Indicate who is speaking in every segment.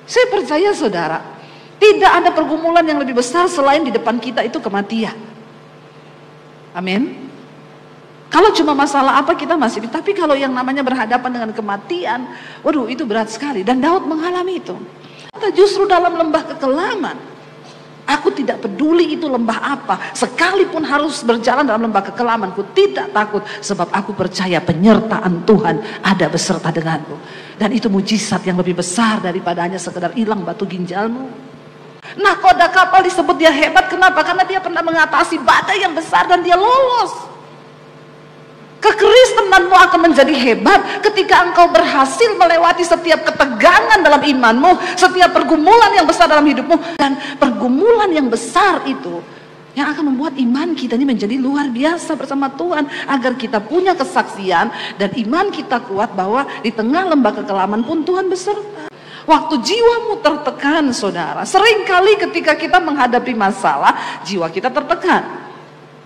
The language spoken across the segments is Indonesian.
Speaker 1: Saya percaya saudara, tidak ada pergumulan yang lebih besar selain di depan kita itu kematian. Amin. Kalau cuma masalah apa kita masih, tapi kalau yang namanya berhadapan dengan kematian, waduh itu berat sekali. Dan Daud mengalami itu. Justru dalam lembah kekelaman, aku tidak peduli itu lembah apa, sekalipun harus berjalan dalam lembah kekelaman, aku tidak takut, sebab aku percaya penyertaan Tuhan ada beserta denganku. Dan itu mujizat yang lebih besar daripada hanya sekedar hilang batu ginjalmu. Nahkoda kapal disebut dia hebat, kenapa? Karena dia pernah mengatasi badai yang besar dan dia lolos. Kekristenanmu akan menjadi hebat ketika engkau berhasil melewati setiap ketegangan dalam imanmu, setiap pergumulan yang besar dalam hidupmu. Dan pergumulan yang besar itu yang akan membuat iman kita ini menjadi luar biasa bersama Tuhan, agar kita punya kesaksian dan iman kita kuat bahwa di tengah lembah kekelaman pun Tuhan beserta. Waktu jiwamu tertekan saudara, seringkali ketika kita menghadapi masalah, jiwa kita tertekan.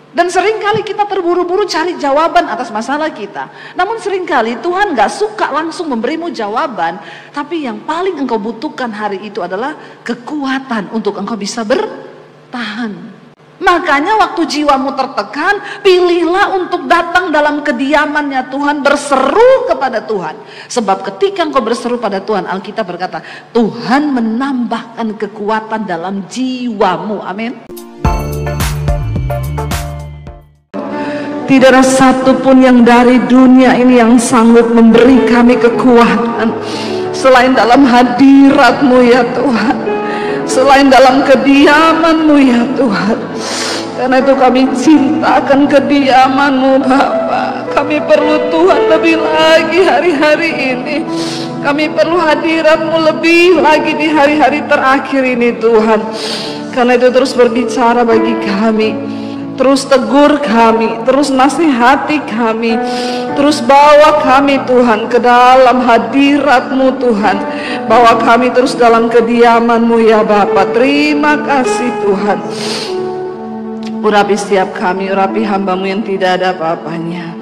Speaker 1: Dan seringkali kita terburu-buru cari jawaban atas masalah kita. Namun seringkali Tuhan gak suka langsung memberimu jawaban, tapi yang paling engkau butuhkan hari itu adalah kekuatan untuk engkau bisa bertahan. Makanya waktu jiwamu tertekan, pilihlah untuk datang dalam kediamannya Tuhan, berseru kepada Tuhan. Sebab ketika engkau berseru pada Tuhan, Alkitab berkata, Tuhan menambahkan kekuatan dalam jiwamu. Amin. Tidak ada satupun yang dari dunia ini yang sanggup memberi kami kekuatan selain dalam hadirat-Mu ya Tuhan, selain dalam kediaman-Mu ya Tuhan. Karena itu kami cintakan kediaman-Mu Bapa. Kami perlu Tuhan lebih lagi hari-hari ini. Kami perlu hadirat-Mu lebih lagi di hari-hari terakhir ini Tuhan. Karena itu terus berbicara bagi kami, terus tegur kami, terus nasihati kami, terus bawa kami Tuhan ke dalam hadirat-Mu Tuhan. Bawa kami terus dalam kediaman-Mu ya Bapa. Terima kasih Tuhan. Urapi setiap kami, urapi hamba-Mu yang tidak ada apa-apanya.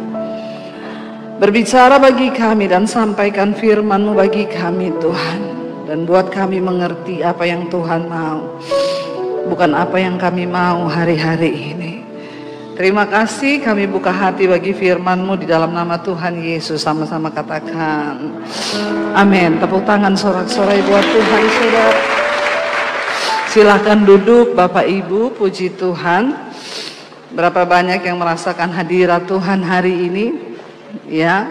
Speaker 1: Berbicara bagi kami dan sampaikan firman-Mu bagi kami Tuhan. Dan buat kami mengerti apa yang Tuhan mau, bukan apa yang kami mau hari-hari ini. Terima kasih, kami buka hati bagi firman-Mu di dalam nama Tuhan Yesus. Sama-sama katakan amin. Tepuk tangan sorak-sorai buat Tuhan saudara. Silahkan duduk Bapak Ibu, puji Tuhan. Berapa banyak yang merasakan hadirat Tuhan hari ini ya.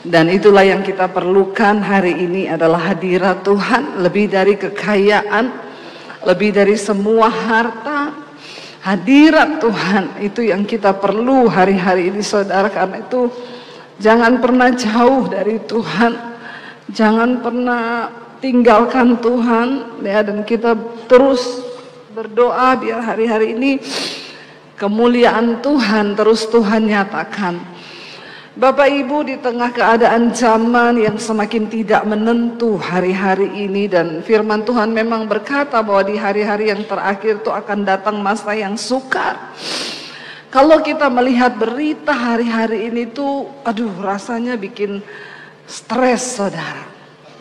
Speaker 1: Dan itulah yang kita perlukan hari ini adalah hadirat Tuhan. Lebih dari kekayaan, lebih dari semua harta, hadirat Tuhan itu yang kita perlu hari-hari ini saudara. Karena itu jangan pernah jauh dari Tuhan, jangan pernah tinggalkan Tuhan ya. Dan kita terus berdoa biar hari-hari ini kemuliaan Tuhan terus Tuhan nyatakan. Bapak Ibu, di tengah keadaan zaman yang semakin tidak menentu hari-hari ini, dan firman Tuhan memang berkata bahwa di hari-hari yang terakhir itu akan datang masa yang sukar. Kalau kita melihat berita hari-hari ini tuh, aduh rasanya bikin stres saudara.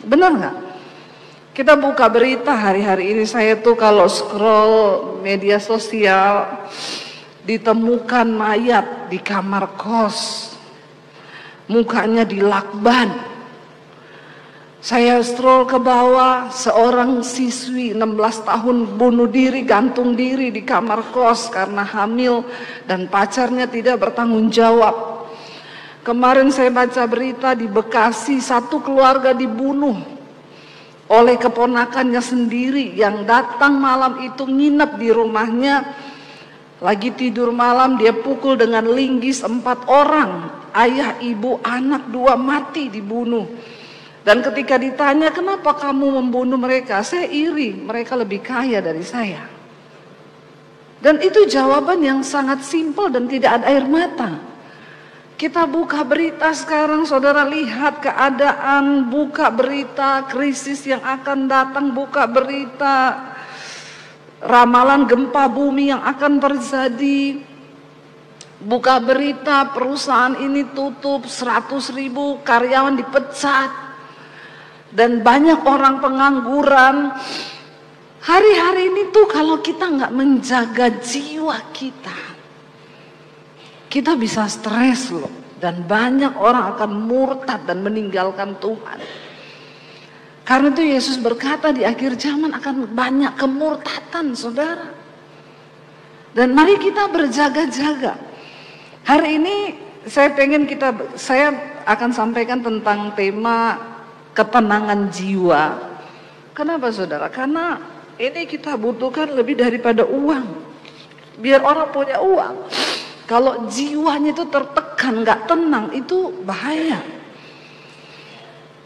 Speaker 1: Benar nggak? Kita buka berita hari-hari ini, saya tuh kalau scroll media sosial, ditemukan mayat di kamar kos, mukanya dilakban. Saya scroll ke bawah, seorang siswi 16 tahun bunuh diri, gantung diri di kamar kos karena hamil dan pacarnya tidak bertanggung jawab. Kemarin saya baca berita di Bekasi, satu keluarga dibunuh oleh keponakannya sendiri yang datang malam itu nginep di rumahnya. Lagi tidur malam dia pukul dengan linggis 4 orang, ayah, ibu, anak 2 mati dibunuh. Dan ketika ditanya kenapa kamu membunuh mereka, saya iri, mereka lebih kaya dari saya. Dan itu jawaban yang sangat simpel dan tidak ada air mata. Kita buka berita sekarang, saudara lihat keadaan, buka berita krisis yang akan datang, buka berita ramalan gempa bumi yang akan terjadi, buka berita perusahaan ini tutup, 100.000 karyawan dipecat. dan banyak orang pengangguran. Hari-hari ini tuh kalau kita nggak menjaga jiwa kita bisa stres loh. Dan banyak orang akan murtad dan meninggalkan Tuhan. Karena itu Yesus berkata di akhir zaman akan banyak kemurtatan, saudara. Dan mari kita berjaga-jaga. Hari ini saya akan sampaikan tentang tema ketenangan jiwa. Kenapa, saudara? Karena ini kita butuhkan lebih daripada uang. Biar orang punya uang. Kalau jiwanya itu tertekan, nggak tenang, itu bahaya.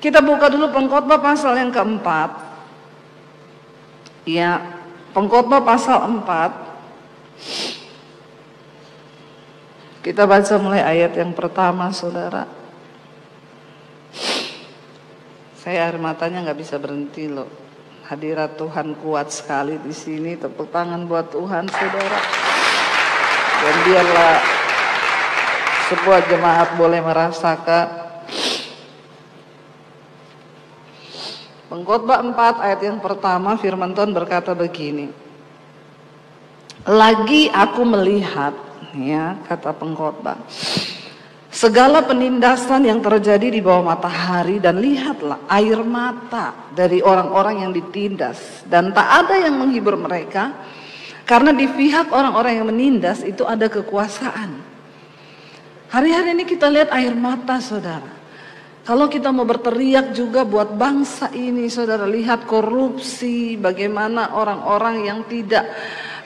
Speaker 1: Kita buka dulu Pengkhotbah pasal yang keempat. Ya, Pengkhotbah pasal 4. Kita baca mulai ayat yang pertama, saudara. Saya air matanya nggak bisa berhenti loh. Hadirat Tuhan kuat sekali di sini. Tepuk tangan buat Tuhan, saudara. Dan biarlah sebuah jemaat boleh merasakan. Pengkhotbah 4 ayat yang pertama, firman Tuhan berkata begini. Lagi aku melihat, ya, kata pengkhotbah, segala penindasan yang terjadi di bawah matahari, dan lihatlah air mata dari orang-orang yang ditindas, dan tak ada yang menghibur mereka, karena di pihak orang-orang yang menindas itu ada kekuasaan. Hari-hari ini kita lihat air mata, saudara. Kalau kita mau berteriak juga buat bangsa ini, saudara, lihat korupsi, bagaimana orang-orang yang tidak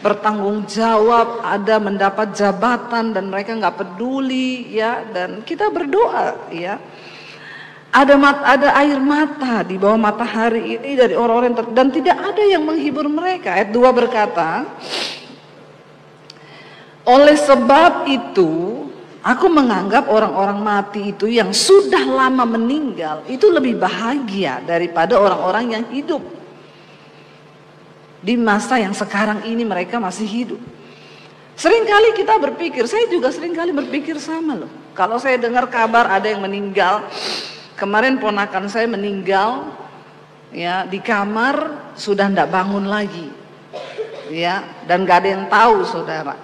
Speaker 1: bertanggung jawab ada mendapat jabatan dan mereka nggak peduli, ya. Dan kita berdoa, ya, ada air mata di bawah matahari ini dari orang-orang dan tidak ada yang menghibur mereka. Ayat 2 berkata, oleh sebab itu aku menganggap orang-orang mati itu yang sudah lama meninggal itu lebih bahagia daripada orang-orang yang hidup. Di masa yang sekarang ini mereka masih hidup. Seringkali kita berpikir, saya juga seringkali berpikir sama loh. Kalau saya dengar kabar ada yang meninggal, kemarin ponakan saya meninggal, ya, di kamar sudah tidak bangun lagi, ya, dan gak ada yang tahu, saudara.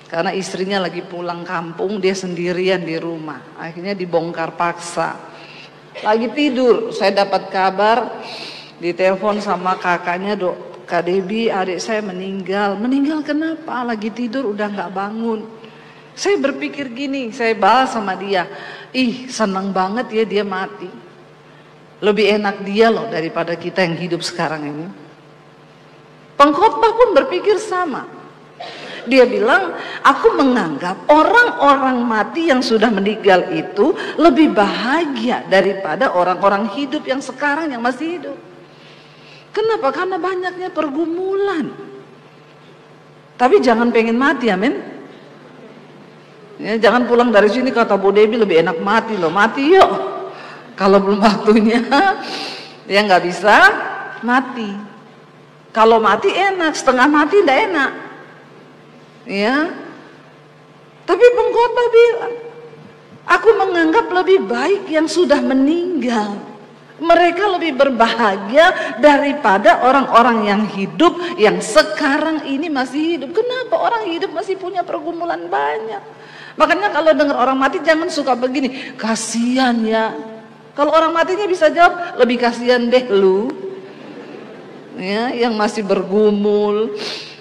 Speaker 1: Karena istrinya lagi pulang kampung, dia sendirian di rumah. Akhirnya dibongkar paksa. Lagi tidur, saya dapat kabar, ditelepon sama kakaknya, Kak Debbie, adik saya meninggal. Meninggal kenapa? Lagi tidur udah gak bangun. Saya berpikir gini, saya balas sama dia, ih senang banget ya dia mati. Lebih enak dia loh daripada kita yang hidup sekarang ini. Pengkhotbah pun berpikir sama. Dia bilang, aku menganggap orang-orang mati yang sudah meninggal itu lebih bahagia daripada orang-orang hidup yang sekarang yang masih hidup. Kenapa? Karena banyaknya pergumulan. Tapi jangan pengen mati, amin. Ya, jangan pulang dari sini kata Bu Debbie lebih enak mati loh. Mati yuk. Kalau belum waktunya, ya nggak bisa mati. Kalau mati enak, setengah mati tidak enak. Ya. Tapi pengkhotbah bilang, aku menganggap lebih baik yang sudah meninggal. Mereka lebih berbahagia daripada orang-orang yang hidup, yang sekarang ini masih hidup. Kenapa? Orang hidup masih punya pergumulan banyak. Makanya kalau dengar orang mati jangan suka begini, kasihan ya. Kalau orang matinya bisa jawab, lebih kasihan deh lu, ya, yang masih bergumul,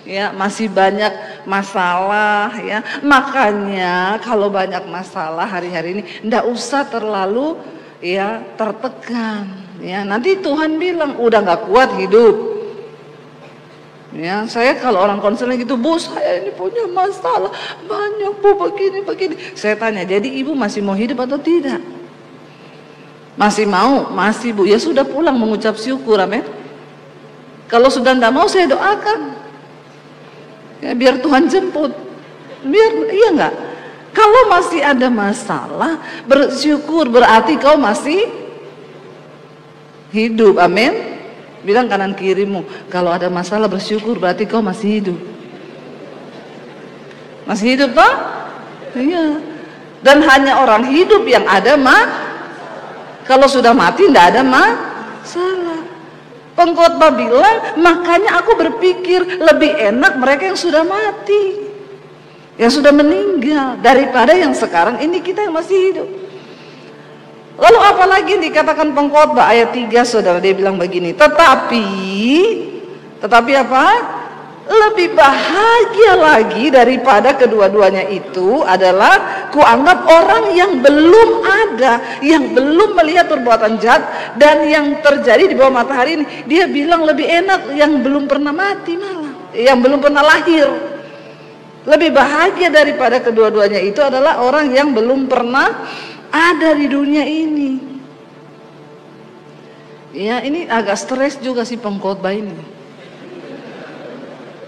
Speaker 1: ya, masih banyak masalah, ya. Makanya kalau banyak masalah hari-hari ini, ndak usah terlalu, ya, tertekan, ya. Nanti Tuhan bilang udah nggak kuat hidup, ya. Saya kalau orang konseling gitu, Bu saya ini punya masalah banyak Bu, begini. Saya tanya, jadi ibu masih mau hidup atau tidak? Masih mau? Masih Bu. Ya sudah, pulang mengucap syukur, amin. Kalau sudah tidak mau, saya doakan, ya, biar Tuhan jemput, biar, iya nggak? Kalau masih ada masalah, bersyukur, berarti kau masih hidup, amin. Bilang kanan kirimu, kalau ada masalah bersyukur, berarti kau masih hidup. Masih hidup toh? Iya. Dan hanya orang hidup yang ada kalau sudah mati tidak ada salah. Pengkhotbah bilang, makanya aku berpikir lebih enak mereka yang sudah mati, yang sudah meninggal, daripada yang sekarang ini kita yang masih hidup. Lalu apalagi dikatakan pengkhotbah ayat 3, saudara, dia bilang begini, tetapi apa? Lebih bahagia lagi daripada kedua-duanya itu adalah kuanggap orang yang belum ada, yang belum melihat perbuatan jahat dan yang terjadi di bawah matahari ini. Dia bilang lebih enak yang belum pernah mati, malah yang belum pernah lahir. Lebih bahagia daripada kedua-duanya itu adalah orang yang belum pernah ada di dunia ini. Ya, ini agak stres juga si pengkhotbah ini.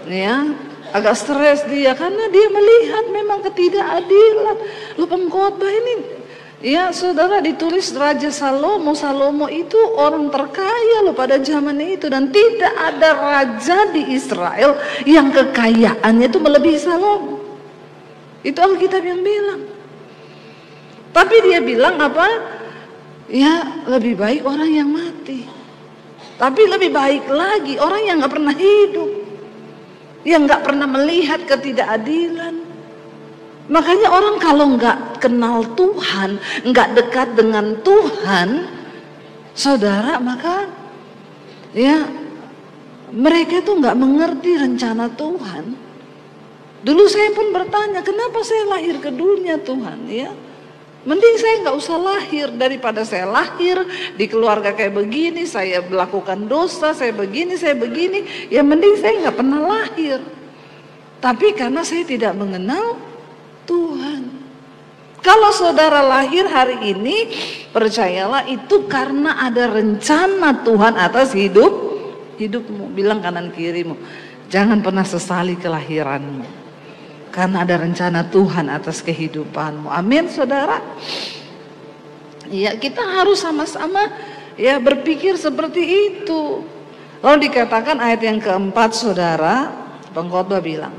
Speaker 1: Ya, agak stres dia karena dia melihat memang ketidakadilan. Lu pengkhotbah ini, ya saudara, ditulis Raja Salomo. Salomo itu orang terkaya loh pada zaman itu, dan tidak ada raja di Israel yang kekayaannya itu melebihi Salomo. Itu Alkitab yang bilang. Tapi dia bilang apa? Ya, lebih baik orang yang mati. Tapi lebih baik lagi orang yang nggak pernah hidup, yang nggak pernah melihat ketidakadilan. Makanya orang kalau nggak kenal Tuhan, nggak dekat dengan Tuhan, saudara, maka ya mereka tuh nggak mengerti rencana Tuhan. Dulu saya pun bertanya, kenapa saya lahir ke dunia Tuhan? Ya, mending saya nggak usah lahir daripada saya lahir di keluarga kayak begini, saya melakukan dosa, saya begini. Ya mending saya nggak pernah lahir. Tapi karena saya tidak mengenal Tuhan. Kalau saudara lahir hari ini, percayalah itu karena ada rencana Tuhan atas hidupmu. Bilang kanan kirimu, jangan pernah sesali kelahiranmu, karena ada rencana Tuhan atas kehidupanmu. Amin, saudara. Ya, kita harus sama-sama ya berpikir seperti itu. Lalu dikatakan ayat yang keempat, saudara, pengkhotbah bilang,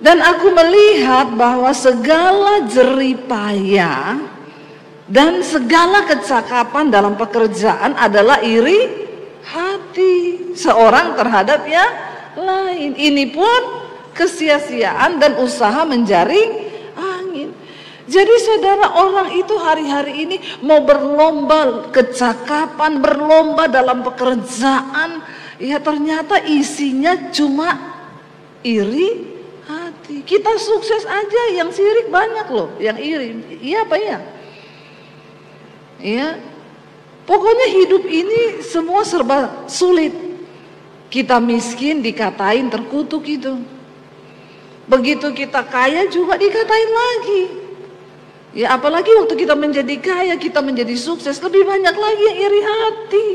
Speaker 1: dan aku melihat bahwa segala jeripaya dan segala kecakapan dalam pekerjaan adalah iri hati seorang terhadap yang lain. Ini pun kesia-siaan dan usaha menjaring angin. Jadi saudara, orang itu hari-hari ini mau berlomba kecakapan, berlomba dalam pekerjaan, ya ternyata isinya cuma iri hati. Kita sukses aja, yang sirik banyak loh, yang iri. Iya apa ya? Iya. Pokoknya hidup ini semua serba sulit. Kita miskin dikatain terkutuk itu. Begitu kita kaya juga dikatain lagi. Ya apalagi waktu kita menjadi kaya, kita menjadi sukses, lebih banyak lagi yang iri hati.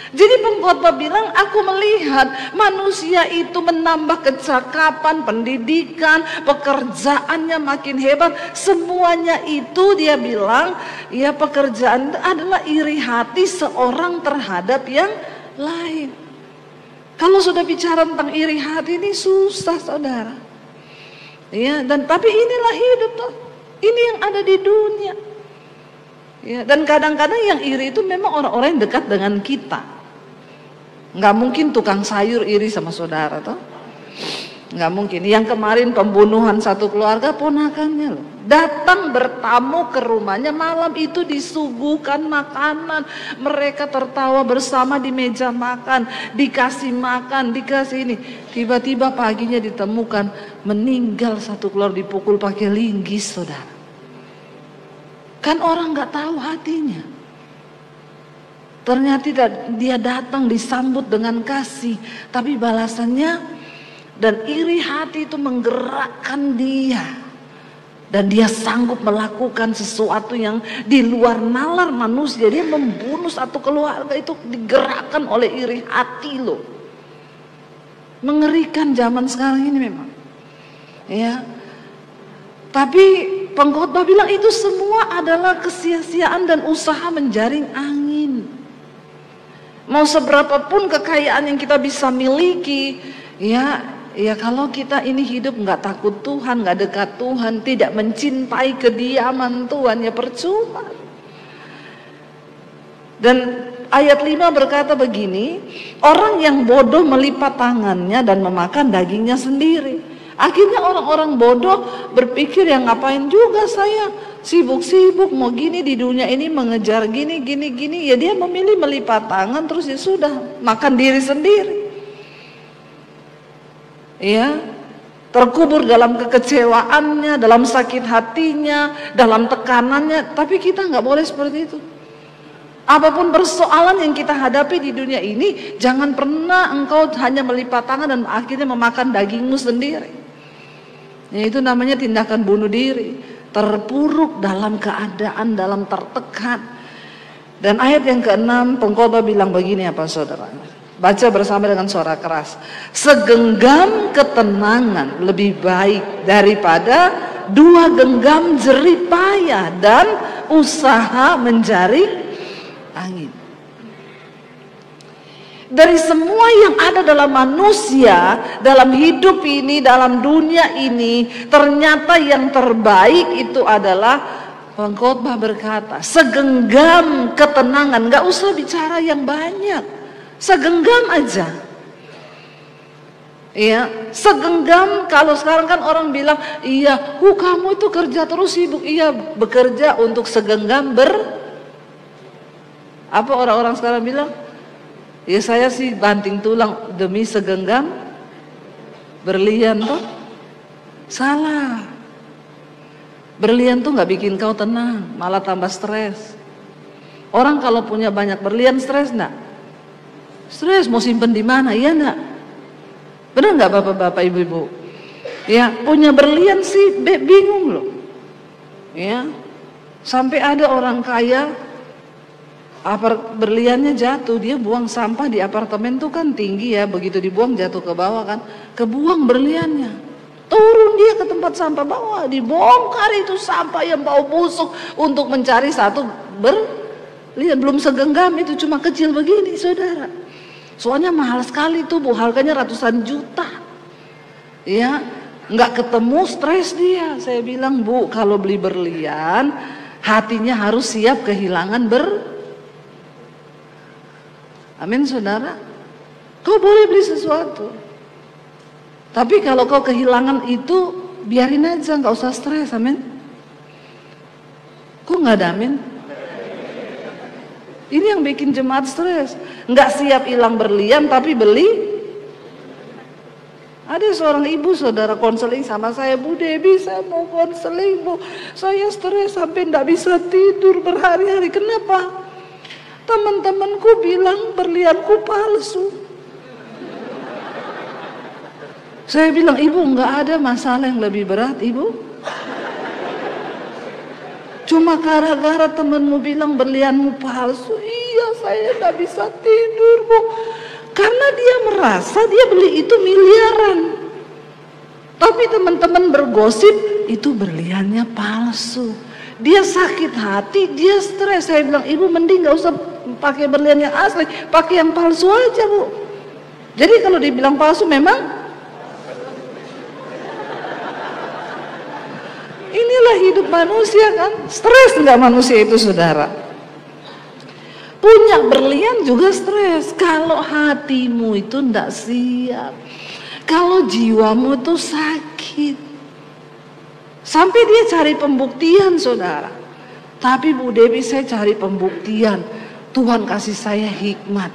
Speaker 1: Jadi pengkhotbah bilang, aku melihat manusia itu menambah kecakapan, pendidikan, pekerjaannya makin hebat. Semuanya itu dia bilang, ya pekerjaan adalah iri hati seorang terhadap yang lain. Kalau sudah bicara tentang iri hati ini susah, saudara. Ya, dan tapi inilah hidup tuh. Ini yang ada di dunia. Ya, dan kadang-kadang yang iri itu memang orang-orang yang dekat dengan kita. Nggak mungkin tukang sayur iri sama saudara toh. Nggak mungkin. Yang kemarin pembunuhan satu keluarga, ponakannya loh, datang bertamu ke rumahnya, malam itu disuguhkan makanan, mereka tertawa bersama di meja makan, dikasih makan, dikasih ini. Tiba-tiba paginya ditemukan meninggal satu keluarga, dipukul pakai linggis, saudara. Kan orang nggak tahu hatinya. Ternyata dia datang disambut dengan kasih, tapi balasannya, dan iri hati itu menggerakkan dia, dan dia sanggup melakukan sesuatu yang di luar nalar manusia. Dia membunuh satu keluarga itu digerakkan oleh iri hati loh. Mengerikan zaman sekarang ini memang. Ya. Tapi pengkhotbah bilang itu semua adalah kesia-siaan dan usaha menjaring angin. Mau seberapapun kekayaan yang kita bisa miliki, ya kalau kita ini hidup nggak takut Tuhan, nggak dekat Tuhan, tidak mencintai kediaman Tuhan, ya percuma. Dan Ayat 5 berkata begini, orang yang bodoh melipat tangannya dan memakan dagingnya sendiri. Akhirnya orang-orang bodoh berpikir, yang ngapain juga saya sibuk-sibuk mau gini di dunia ini, mengejar gini. Ya dia memilih melipat tangan, terus ya sudah makan diri sendiri. Ya, terkubur dalam kekecewaannya, dalam sakit hatinya, dalam tekanannya. Tapi kita nggak boleh seperti itu. Apapun persoalan yang kita hadapi di dunia ini, jangan pernah engkau hanya melipat tangan dan akhirnya memakan dagingmu sendiri. Ya, itu namanya tindakan bunuh diri, terpuruk dalam keadaan, dalam tertekan. Dan ayat yang ke-6, pengkhotbah bilang begini apa saudara? Baca bersama dengan suara keras. Segenggam ketenangan lebih baik daripada 2 genggam jerih payah dan usaha menjaring angin. Dari semua yang ada dalam manusia, dalam hidup ini, dalam dunia ini, ternyata yang terbaik itu adalah, pengkhotbah berkata, segenggam ketenangan. Gak usah bicara yang banyak, segenggam aja. Iya, segenggam. Kalau sekarang kan orang bilang, iya, kamu itu kerja terus sibuk. Iya, bekerja untuk segenggam apa orang-orang sekarang bilang? Ya saya sih banting tulang demi segenggam berlian tuh. Salah. Berlian tuh nggak bikin kau tenang, malah tambah stres. Orang kalau punya banyak berlian stres enggak? Stres, mau simpen di mana? Iya enggak? Benar nggak bapak-bapak, ibu-ibu? Ya, punya berlian sih bingung loh. Ya. Sampai ada orang kaya berliannya jatuh, dia buang sampah di apartemen tuh kan tinggi ya, begitu dibuang jatuh ke bawah kan, kebuang berliannya, turun dia ke tempat sampah bawah, dibongkar itu sampah yang bau busuk untuk mencari satu berlian, belum segenggam itu, cuma kecil begini saudara, soalnya mahal sekali tuh Bu, harganya ratusan juta, ya nggak ketemu, stres dia. Saya bilang, Bu, kalau beli berlian hatinya harus siap kehilangan Amin saudara. Kau boleh beli sesuatu, tapi kalau kau kehilangan itu, biarin aja, nggak usah stres. Amin. Kok nggak ada amin? Ini yang bikin jemaat stres. Nggak siap hilang berlian tapi beli. Ada seorang ibu saudara konseling sama saya, Bu Debbie, saya mau konseling Bu, saya stres sampai nggak bisa tidur berhari-hari. Kenapa? Teman-temanku bilang berlianku palsu. Saya bilang, Ibu nggak ada masalah yang lebih berat Ibu. Cuma gara-gara temanmu bilang berlianmu palsu, iya saya nggak bisa tidur Bu. Karena dia merasa dia beli itu miliaran. Tapi teman-teman bergosip itu berliannya palsu. Dia sakit hati, dia stres. Saya bilang, Ibu mending nggak usah pakai berlian yang asli, pakai yang palsu aja Bu. Jadi kalau dibilang palsu memang inilah hidup manusia kan. Stres nggak manusia itu saudara? Punya berlian juga stres. Kalau hatimu itu nggak siap, kalau jiwamu itu sakit, sampai dia cari pembuktian saudara. Tapi Bu Debbie, saya cari pembuktian, Tuhan kasih saya hikmat.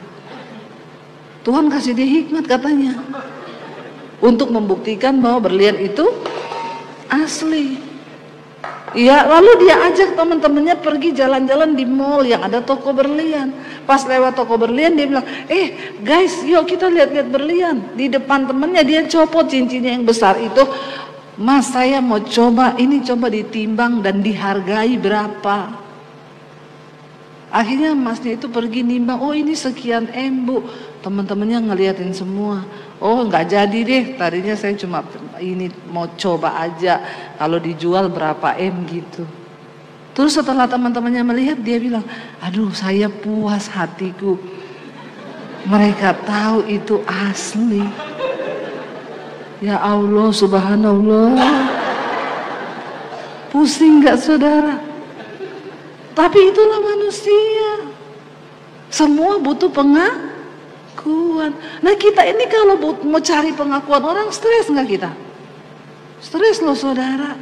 Speaker 1: Tuhan kasih dia hikmat katanya, untuk membuktikan bahwa berlian itu asli. Ya, lalu dia ajak teman-temannya pergi jalan-jalan di mall yang ada toko berlian. Pas lewat toko berlian dia bilang, guys, yuk kita lihat-lihat berlian. Di depan temannya dia copot cincinnya yang besar itu. Mas, saya mau coba, ini coba ditimbang dan dihargai berapa. Akhirnya masnya itu pergi nimbang, oh ini sekian Bu. Teman-temannya ngeliatin semua. Oh nggak jadi deh, tadinya saya cuma ini mau coba aja, kalau dijual berapa gitu. Terus setelah teman-temannya melihat, dia bilang, aduh saya puas hatiku, mereka tahu itu asli. Ya Allah, subhanallah. Pusing nggak saudara? Tapi itulah manusia. Semua butuh pengakuan. Nah kita ini kalau mau cari pengakuan orang, stres nggak kita? Stres loh saudara.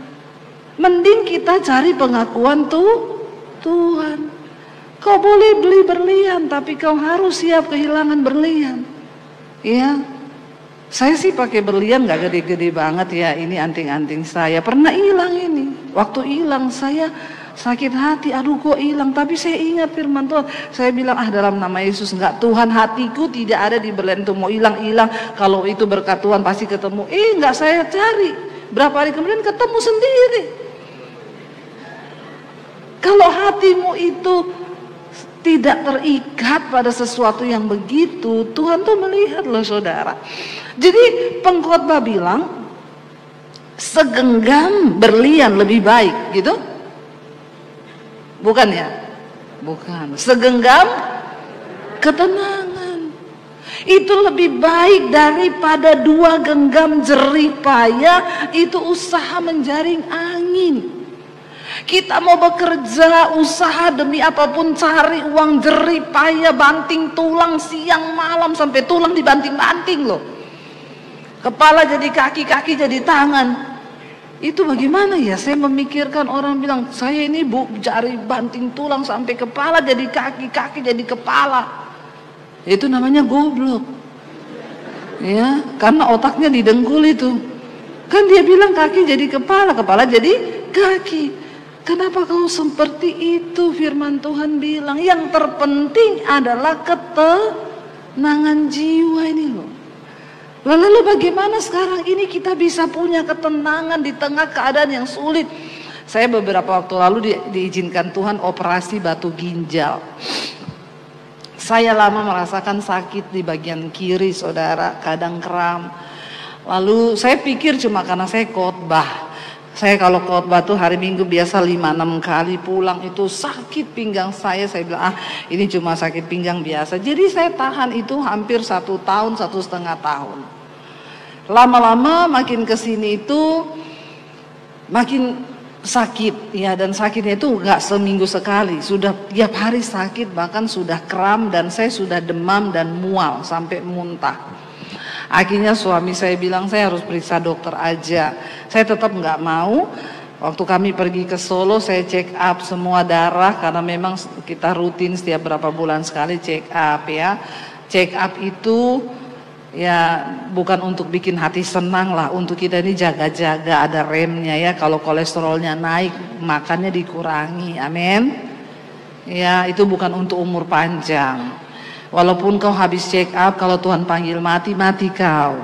Speaker 1: Mending kita cari pengakuan Tuhan. Kau boleh beli berlian, tapi kau harus siap kehilangan berlian. Ya, saya sih pakai berlian nggak gede-gede banget ya. Ini anting-anting saya pernah hilang ini. Waktu hilang saya sakit hati, aduh kok hilang, tapi saya ingat firman Tuhan. Saya bilang dalam nama Yesus, enggak, Tuhan, hatiku tidak ada di berlian itu, mau hilang-hilang, kalau itu berkat Tuhan pasti ketemu. Enggak, saya cari, berapa hari kemudian ketemu sendiri. Kalau hatimu itu tidak terikat pada sesuatu yang begitu, Tuhan tuh melihat loh saudara. Jadi pengkhotbah bilang segenggam berlian lebih baik gitu. Bukan ya? Bukan. Segenggam ketenangan. Itu lebih baik daripada 2 genggam jerih payah. Itu usaha menjaring angin. Kita mau bekerja, usaha demi apapun, cari uang, jerih payah, banting tulang siang malam sampai tulang dibanting-banting loh. Kepala jadi kaki, kaki jadi tangan. Itu bagaimana ya? Saya memikirkan orang bilang, saya ini bu cari banting tulang sampai kepala jadi kaki, kaki jadi kepala. Itu namanya goblok. Ya, karena otaknya didengkul itu. Kan dia bilang kaki jadi kepala, kepala jadi kaki. Kenapa kau seperti itu? Firman Tuhan bilang, yang terpenting adalah ketenangan jiwa ini loh. Lalu bagaimana sekarang ini kita bisa punya ketenangan di tengah keadaan yang sulit? Saya beberapa waktu lalu diizinkan Tuhan operasi batu ginjal. Saya lama merasakan sakit di bagian kiri saudara, kadang kram. Lalu saya pikir cuma karena saya khotbah. Saya kalau khotbah tuh hari Minggu biasa 5-6 kali, pulang itu sakit pinggang saya bilang ini cuma sakit pinggang biasa. Jadi saya tahan itu hampir 1 tahun, 1,5 tahun. Lama-lama makin kesini itu makin sakit ya, dan sakitnya itu nggak seminggu sekali, sudah tiap hari sakit, bahkan sudah kram dan saya sudah demam dan mual sampai muntah. Akhirnya suami saya bilang saya harus periksa dokter aja. Saya tetap nggak mau. Waktu kami pergi ke Solo, saya check up semua darah karena memang kita rutin setiap berapa bulan sekali check up ya. Check up itu ya bukan untuk bikin hati senang lah, untuk kita ini jaga-jaga, ada remnya ya. Kalau kolesterolnya naik, makannya dikurangi. Amin. Ya, itu bukan untuk umur panjang. Walaupun kau habis check up, kalau Tuhan panggil mati, mati kau.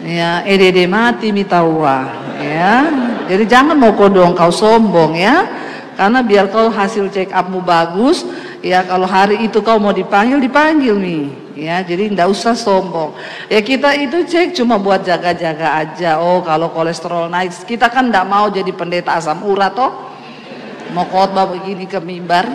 Speaker 1: Ya, EDD mati mitawa. Ya, jadi jangan mau kodong kau sombong ya. Karena biar kau hasil check upmu bagus, ya kalau hari itu kau mau dipanggil nih. Ya, jadi ndak usah sombong. Ya kita itu cek cuma buat jaga-jaga aja. Oh, kalau kolesterol naik, kita kan ndak mau jadi pendeta asam urat toh. Mau khotbah begini ke mimbar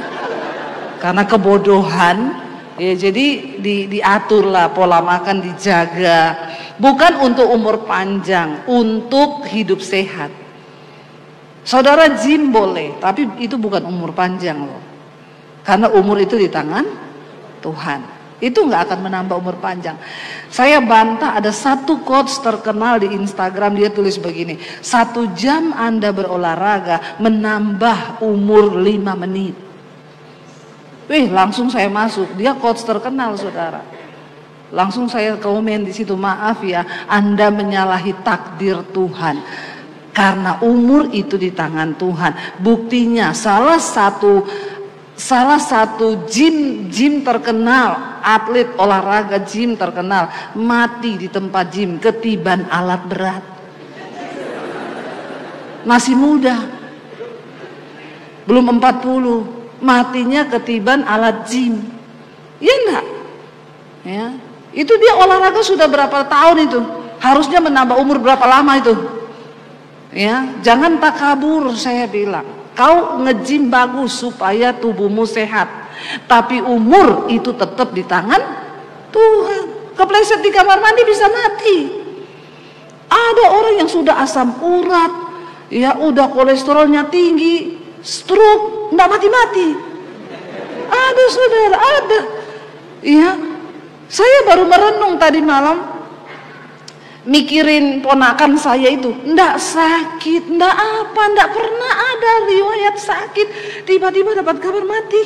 Speaker 1: karena kebodohan. Ya, jadi diaturlah pola makan, dijaga. Bukan untuk umur panjang, untuk hidup sehat. Saudara gym boleh, tapi itu bukan umur panjang loh. Karena umur itu di tangan Tuhan. Itu nggak akan menambah umur panjang. Saya bantah, ada satu coach terkenal di Instagram, dia tulis begini, 1 jam Anda berolahraga menambah umur 5 menit. Wih, langsung saya masuk. Dia coach terkenal, saudara. Langsung saya komen di situ, maaf ya, Anda menyalahi takdir Tuhan. Karena umur itu di tangan Tuhan. Buktinya salah satu gym terkenal, atlet olahraga gym terkenal, mati di tempat gym ketiban alat berat. Masih muda, belum 40. Matinya ketiban alat gym. Iya enggak? Ya. Itu dia olahraga sudah berapa tahun itu? Harusnya menambah umur berapa lama itu? Ya, jangan takabur, saya bilang. Kau nge-gym bagus supaya tubuhmu sehat. Tapi umur itu tetap di tangan Tuhan. Kepleset di kamar mandi bisa mati. Ada orang yang sudah asam urat, ya udah kolesterolnya tinggi, stroke, nggak mati-mati. Ada saudara, ada. Iya, saya baru merenung tadi malam, mikirin ponakan saya itu, ndak sakit, ndak apa, ndak pernah ada riwayat sakit, tiba-tiba dapat kabar mati.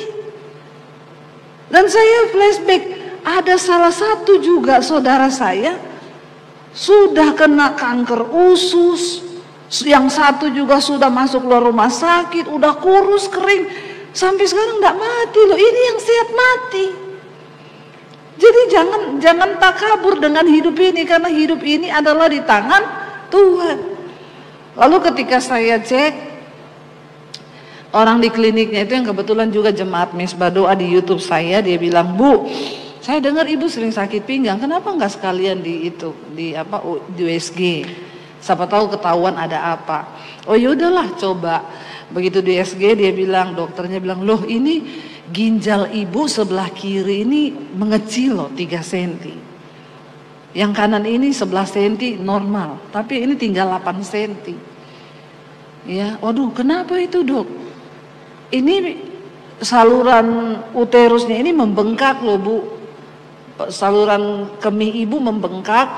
Speaker 1: Dan saya flashback, ada salah satu juga saudara saya sudah kena kanker usus, yang satu juga sudah masuk luar rumah sakit, udah kurus kering, sampai sekarang ndak mati loh. Ini yang sehat mati. Jadi jangan takabur dengan hidup ini, karena hidup ini adalah di tangan Tuhan. Lalu ketika saya cek, orang di kliniknya itu yang kebetulan juga jemaat Misbah Doa di YouTube saya, dia bilang, "Bu, saya dengar ibu sering sakit pinggang, kenapa nggak sekalian di USG? Siapa tahu ketahuan ada apa." Oh yaudahlah, coba. Begitu di USG dia bilang, dokternya bilang, "Loh, ini ginjal ibu sebelah kiri ini mengecil loh 3 cm. Yang kanan ini 11 cm normal, tapi ini tinggal 8 cm. Ya, waduh, kenapa itu, Dok? Ini saluran uterusnya ini membengkak loh, Bu. Saluran kemih ibu membengkak,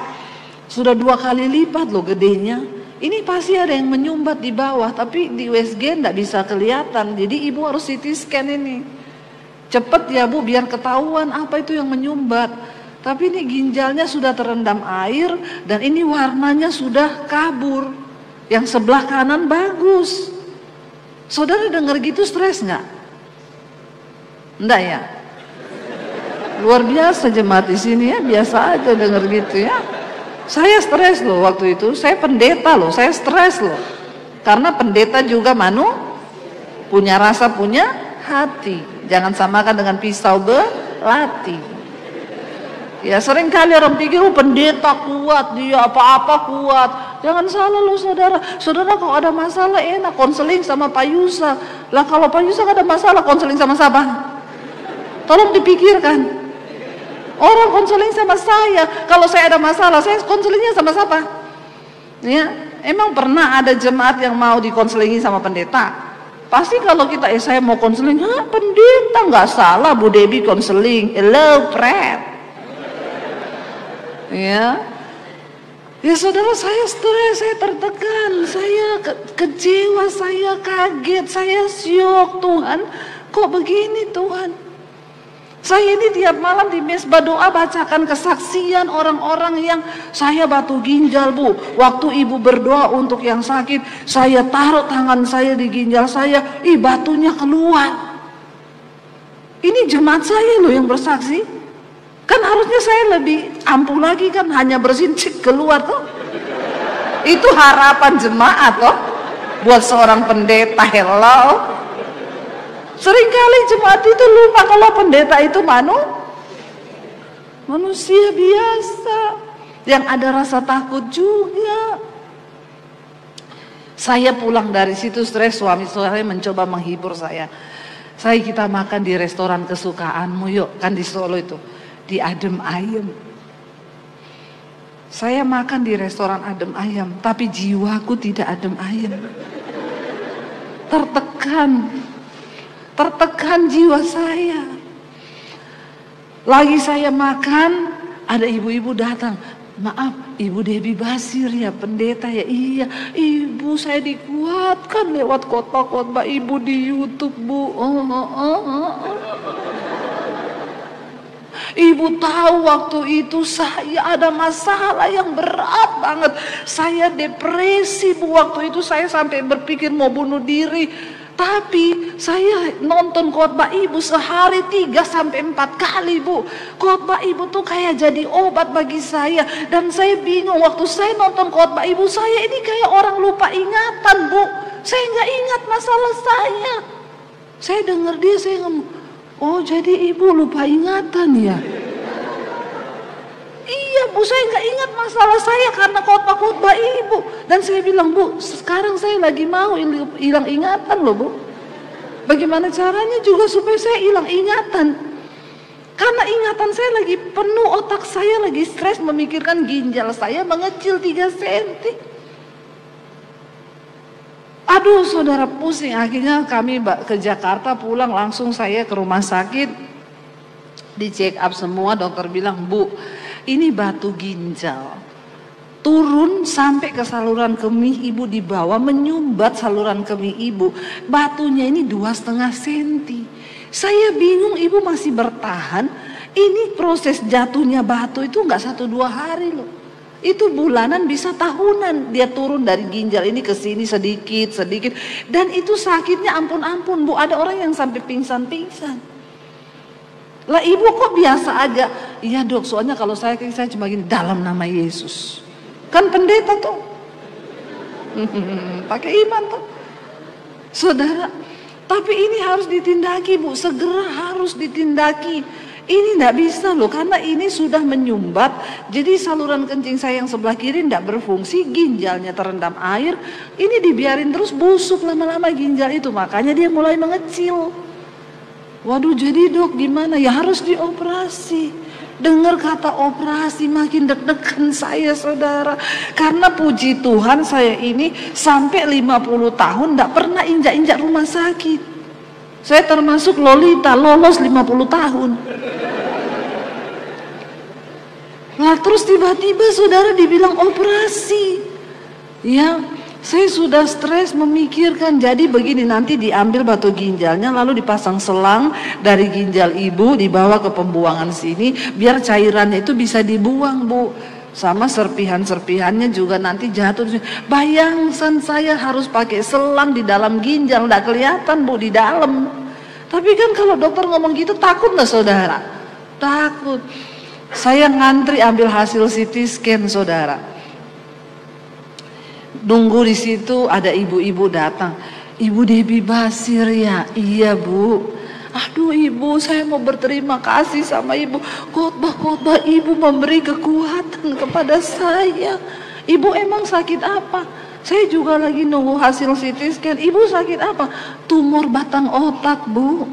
Speaker 1: sudah 2 kali lipat loh gedenya. Ini pasti ada yang menyumbat di bawah, tapi di USG enggak bisa kelihatan. Jadi ibu harus CT scan ini. Cepet ya, Bu, biar ketahuan apa itu yang menyumbat. Tapi ini ginjalnya sudah terendam air dan ini warnanya sudah kabur. Yang sebelah kanan bagus." Saudara dengar gitu stres nggak? Enggak ya? Luar biasa jemaat di sini ya, biasa aja dengar gitu ya. Saya stres loh waktu itu, saya pendeta loh, saya stres loh. Karena pendeta juga punya rasa, punya hati. Jangan samakan dengan pisau belati. Ya, sering kali orang pikir, "Oh, pendeta kuat, dia apa-apa kuat." Jangan salah loh saudara. Saudara kalau ada masalah enak konseling sama Pak Yusa. Lah kalau Pak Yusa ada masalah konseling sama siapa? Tolong dipikirkan. Orang konseling sama saya. Kalau saya ada masalah, saya konselingnya sama siapa? Ya, emang pernah ada jemaat yang mau dikonselingi sama pendeta? Pasti kalau kita, saya mau konseling, pendeta nggak salah, Bu Debbie konseling. Hello, Fred. Ya, saudara, saya stres, saya tertekan, saya kecewa, saya kaget, saya syok. Tuhan, kok begini Tuhan? Saya ini tiap malam di Misbah Doa bacakan kesaksian orang-orang yang, "Saya batu ginjal, Bu. Waktu ibu berdoa untuk yang sakit, saya taruh tangan saya di ginjal saya, batunya keluar." Ini jemaat saya loh yang bersaksi. Kan harusnya saya lebih ampuh lagi kan, hanya bersin cik keluar tuh. Itu harapan jemaat loh buat seorang pendeta. Hello. Seringkali jemaat itu lupa kalau pendeta itu manusia biasa yang ada rasa takut juga. Saya pulang dari situ stres, suami saya mencoba menghibur saya. Kita makan di restoran kesukaanmu yuk, kan di Solo itu, di Adem Ayem. Saya makan di restoran Adem Ayem, tapi jiwaku tidak adem ayem. Tertekan jiwa saya. Lagi saya makan, ada ibu-ibu datang. "Maaf, Ibu Debbie Basir ya, pendeta ya?" "Iya, Ibu, saya dikuatkan lewat khotbah Ibu di YouTube, Bu." "Ibu tahu waktu itu saya ada masalah yang berat banget. Saya depresi, Bu. Waktu itu saya sampai berpikir mau bunuh diri. Tapi saya nonton khotbah Ibu sehari 3-4 kali, Bu. Khotbah Ibu tuh kayak jadi obat bagi saya. Dan saya bingung waktu saya nonton khotbah Ibu, saya ini kayak orang lupa ingatan, Bu. Saya nggak ingat masalah saya." Saya dengar dia, saya ngomong, "Oh, jadi Ibu lupa ingatan ya?" "Iya, Bu, saya nggak ingat masalah saya karena khotbah Ibu." Dan saya bilang, "Bu, sekarang saya lagi mau hilang ingatan loh, Bu. Bagaimana caranya juga supaya saya hilang ingatan? Karena ingatan saya lagi penuh, otak saya lagi stres memikirkan ginjal saya mengecil 3 cm. Aduh saudara, pusing. Akhirnya kami ke Jakarta, pulang langsung saya ke rumah sakit. Di check up semua, dokter bilang, Bu, ini batu ginjal. Turun sampai ke saluran kemih ibu di bawah, menyumbat saluran kemih ibu. Batunya ini 2,5 senti. Saya bingung, ibu masih bertahan. Ini proses jatuhnya batu itu nggak 1-2 hari loh. Itu bulanan, bisa tahunan. Dia turun dari ginjal ini ke sini sedikit. Dan itu sakitnya ampun-ampun, Bu. Ada orang yang sampai pingsan-pingsan. Lah ibu kok biasa aja? Iya dok, soalnya kalau saya cuma gini, dalam nama Yesus. Kan pendeta tuh. Pakai iman tuh. Saudara, tapi ini harus ditindaki, Bu. Segera harus ditindaki. Ini tidak bisa loh, karena ini sudah menyumbat. Jadi saluran kencing saya yang sebelah kiri tidak berfungsi, ginjalnya terendam air. Ini dibiarin terus busuk lama-lama ginjal itu, makanya dia mulai mengecil. Waduh, jadi dok gimana? Ya harus dioperasi. Dengar kata operasi makin deg-degan saya saudara. Karena puji Tuhan saya ini sampai 50 tahun tidak pernah injak-injak rumah sakit. Saya termasuk Lolita, lolos 50 tahun. Nah terus tiba-tiba saudara dibilang operasi. Ya, saya sudah stres memikirkan. Jadi begini, nanti diambil batu ginjalnya lalu dipasang selang dari ginjal ibu dibawa ke pembuangan sini biar cairannya itu bisa dibuang, Bu. Sama serpihan-serpihannya juga nanti jatuh. Bayangkan saya harus pakai selang di dalam ginjal, tidak kelihatan Bu di dalam. Tapi kan kalau dokter ngomong gitu takut nggak saudara? Takut. Saya ngantri ambil hasil CT scan saudara. Nunggu di situ ada ibu-ibu datang. Ibu Debbie Basir ya? Iya Bu. Aduh ibu, saya mau berterima kasih sama ibu. Khotbah ibu memberi kekuatan kepada saya. Ibu emang sakit apa? Saya juga lagi nunggu hasil CT scan. Ibu sakit apa? Tumor batang otak, Bu.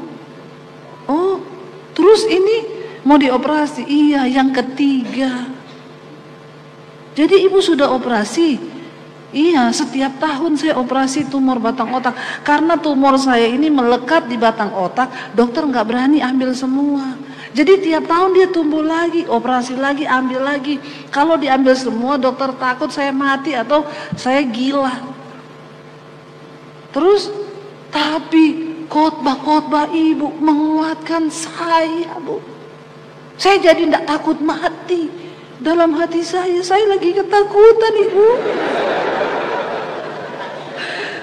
Speaker 1: Oh, terus ini mau dioperasi? Iya, yang ketiga. Jadi ibu sudah operasi? Iya, setiap tahun saya operasi tumor batang otak. Karena tumor saya ini melekat di batang otak, dokter nggak berani ambil semua. Jadi tiap tahun dia tumbuh lagi, operasi lagi, ambil lagi. Kalau diambil semua, dokter takut saya mati atau saya gila. Terus, tapi khotbah ibu menguatkan saya, Bu. Saya jadi tidak takut mati. Dalam hati saya lagi ketakutan, Ibu.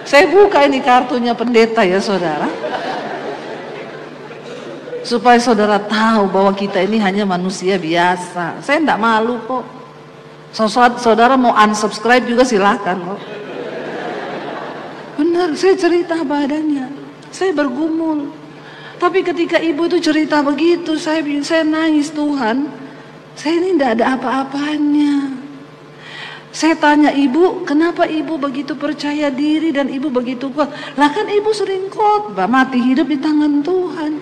Speaker 1: Saya buka ini kartunya pendeta ya saudara, supaya saudara tahu bahwa kita ini hanya manusia biasa. Saya tidak malu kok. Saudara mau unsubscribe juga silahkan kok. Benar, saya cerita badannya, saya bergumul. Tapi ketika ibu itu cerita begitu, saya nangis. Tuhan, saya ini tidak ada apa-apanya. Saya tanya ibu, kenapa ibu begitu percaya diri dan ibu begitu kuat? Lah kan ibu sering khotbah, mati hidup di tangan Tuhan.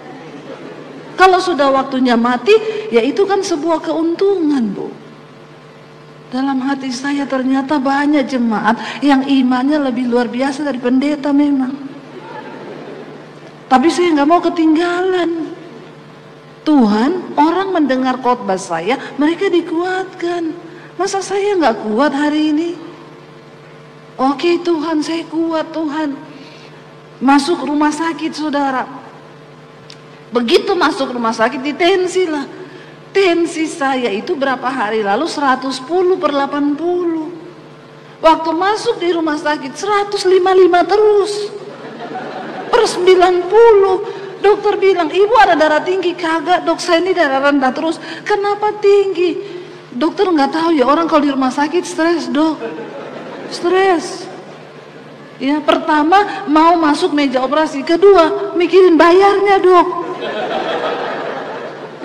Speaker 1: Kalau sudah waktunya mati, ya itu kan sebuah keuntungan, Bu. Dalam hati saya ternyata banyak jemaat yang imannya lebih luar biasa dari pendeta memang. Tapi saya nggak mau ketinggalan. Tuhan, orang mendengar khotbah saya, mereka dikuatkan. Masa saya nggak kuat hari ini? Oke Tuhan, saya kuat Tuhan. Masuk rumah sakit saudara. Begitu masuk rumah sakit ditensi lah. Tensi saya itu berapa hari lalu 110/80. Waktu masuk di rumah sakit 155 terus. Per 90. Dokter bilang, ibu ada darah tinggi. Kagak dok, saya ini darah rendah terus. Kenapa tinggi? Dokter nggak tahu ya, orang kalau di rumah sakit stres dok, stres. Ya pertama mau masuk meja operasi, kedua mikirin bayarnya dok.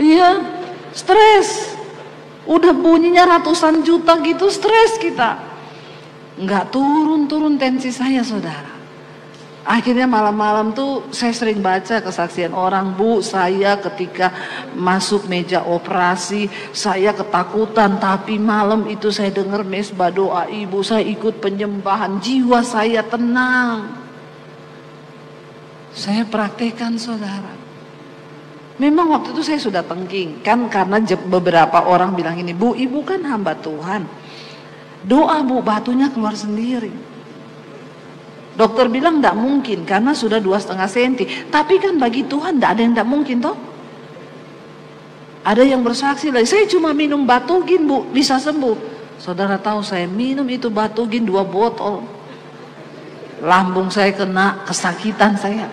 Speaker 1: Iya stres. Udah bunyinya ratusan juta gitu, stres kita. Nggak turun tensi saya saudara. Akhirnya malam-malam tuh saya sering baca kesaksian orang, Bu, saya ketika masuk meja operasi saya ketakutan, tapi malam itu saya dengar mesbah doa ibu, saya ikut penyembahan, jiwa saya tenang. Saya praktekkan saudara. Memang waktu itu saya sudah tengking kan, karena beberapa orang bilang ini, Bu, ibu kan hamba Tuhan, doa Bu, batunya keluar sendiri. Dokter bilang tidak mungkin karena sudah 2,5 senti. Tapi kan bagi Tuhan tidak ada yang tidak mungkin toh. Ada yang bersaksi lagi, saya cuma minum Batugin Bu, bisa sembuh. Saudara tahu saya minum itu Batugin 2 botol. Lambung saya kena, kesakitan saya.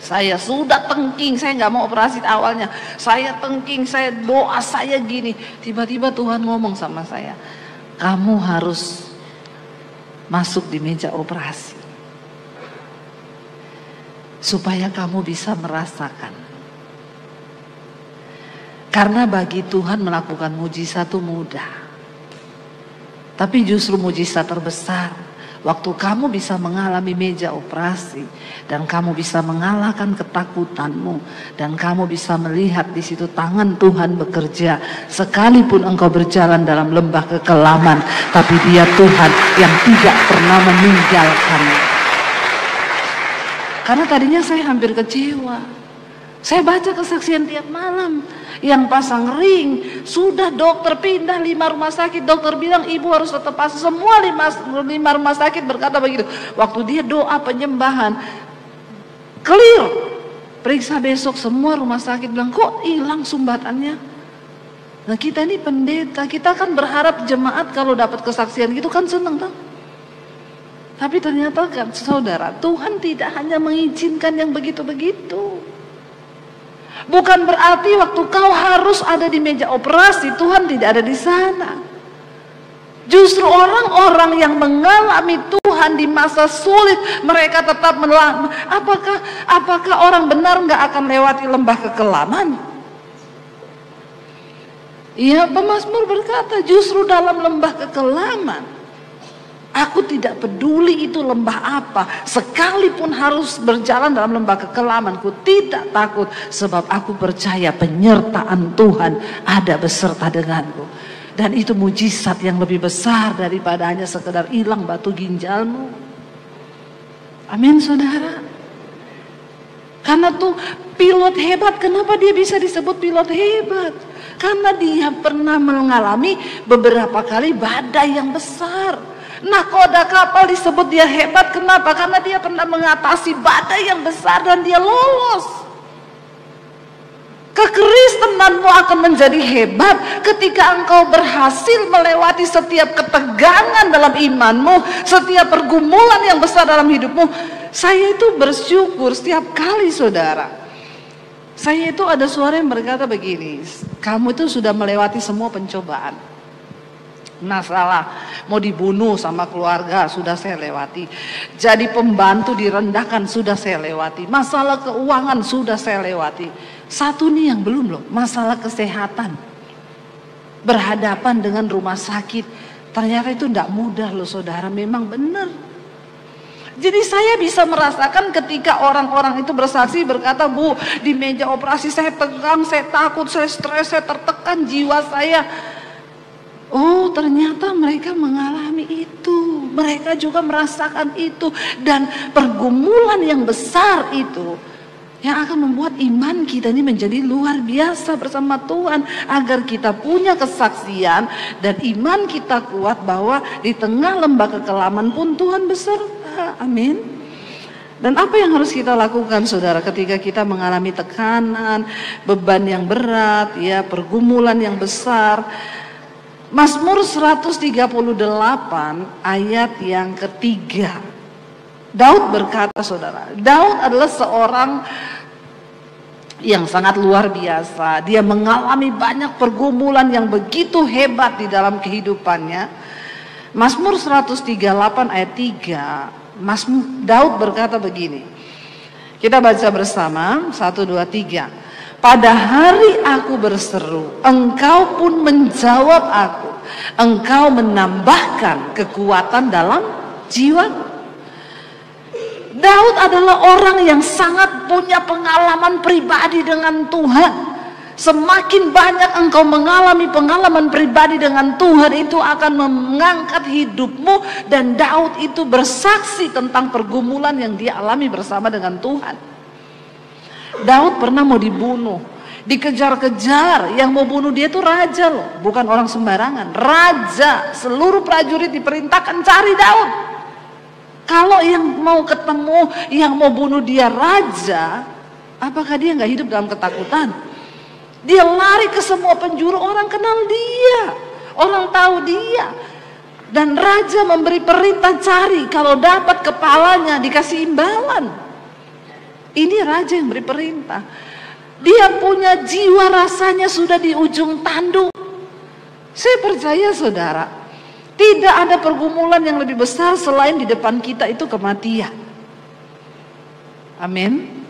Speaker 1: Saya sudah tengking, saya nggak mau operasi awalnya. Saya tengking, saya doa, saya gini. Tiba-tiba Tuhan ngomong sama saya, kamu harus masuk di meja operasi. Supaya kamu bisa merasakan. Karena bagi Tuhan melakukan mujizat itu mudah. Tapi justru mujizat terbesar waktu kamu bisa mengalami meja operasi dan kamu bisa mengalahkan ketakutanmu dan kamu bisa melihat di situ tangan Tuhan bekerja, sekalipun engkau berjalan dalam lembah kekelaman, tapi Dia Tuhan yang tidak pernah meninggalkan. Karena tadinya saya hampir kecewa. Saya baca kesaksian tiap malam, yang pasang ring, sudah dokter pindah 5 rumah sakit, dokter bilang ibu harus tetap pasang, semua 5 rumah sakit berkata begitu. Waktu dia doa penyembahan, clear, periksa besok semua rumah sakit bilang kok hilang sumbatannya. Nah kita ini pendeta, kita kan berharap jemaat kalau dapat kesaksian gitu kan senang tau. Tapi ternyata kan saudara, Tuhan tidak hanya mengizinkan yang begitu-begitu. Bukan berarti waktu kau harus ada di meja operasi, Tuhan tidak ada di sana. Justru orang-orang yang mengalami Tuhan di masa sulit, mereka tetap menelan. Apakah orang benar nggak akan lewati lembah kekelaman? Iya, pemazmur berkata justru dalam lembah kekelaman, aku tidak peduli itu lembah apa, sekalipun harus berjalan dalam lembah kekelaman, ku tidak takut, sebab aku percaya penyertaan Tuhan ada beserta denganku. Dan itu mujizat yang lebih besar daripada hanya sekedar hilang batu ginjalmu. Amin saudara. Karena tuh pilot hebat, kenapa dia bisa disebut pilot hebat? Karena dia pernah mengalami beberapa kali badai yang besar. Nahkoda kapal disebut dia hebat, kenapa? Karena dia pernah mengatasi badai yang besar dan dia lolos. Kekristenanmu akan menjadi hebat ketika engkau berhasil melewati setiap ketegangan dalam imanmu, setiap pergumulan yang besar dalam hidupmu. Saya itu bersyukur setiap kali saudara. Saya itu ada suara yang berkata begini, kamu itu sudah melewati semua pencobaan. Masalah mau dibunuh sama keluarga sudah saya lewati, jadi pembantu direndahkan sudah saya lewati, masalah keuangan sudah saya lewati. Satu nih yang belum loh, masalah kesehatan, berhadapan dengan rumah sakit. Ternyata itu tidak mudah loh saudara, memang benar. Jadi saya bisa merasakan ketika orang-orang itu bersaksi berkata, Bu, di meja operasi saya tegang, saya takut, saya stres, saya tertekan jiwa saya. Oh ternyata mereka mengalami itu, mereka juga merasakan itu. Dan pergumulan yang besar itu yang akan membuat iman kita ini menjadi luar biasa bersama Tuhan. Agar kita punya kesaksian dan iman kita kuat bahwa di tengah lembah kekelaman pun Tuhan beserta. Amin. Dan apa yang harus kita lakukan saudara ketika kita mengalami tekanan, beban yang berat, ya, pergumulan yang besar. Mazmur 138 ayat yang ketiga. Daud berkata saudara, Daud adalah seorang yang sangat luar biasa. Dia mengalami banyak pergumulan yang begitu hebat di dalam kehidupannya. Mazmur 138 ayat 3, Daud berkata begini. Kita baca bersama, 1, 2, 3. Pada hari aku berseru, engkau pun menjawab aku. Engkau menambahkan kekuatan dalam jiwaku. Daud adalah orang yang sangat punya pengalaman pribadi dengan Tuhan. Semakin banyak engkau mengalami pengalaman pribadi dengan Tuhan, itu akan mengangkat hidupmu. Dan Daud itu bersaksi tentang pergumulan yang dia alami bersama dengan Tuhan. Daud pernah mau dibunuh, dikejar-kejar. Yang mau bunuh dia itu raja loh, bukan orang sembarangan, raja. Seluruh prajurit diperintahkan cari Daud. Kalau yang mau ketemu, yang mau bunuh dia raja, apakah dia nggak hidup dalam ketakutan? Dia lari ke semua penjuru, orang kenal dia, orang tahu dia. Dan raja memberi perintah cari, kalau dapat kepalanya dikasih imbalan. Ini raja yang beri perintah. Dia punya jiwa, rasanya sudah di ujung tanduk. Saya percaya saudara, tidak ada pergumulan yang lebih besar selain di depan kita itu kematian. Amin.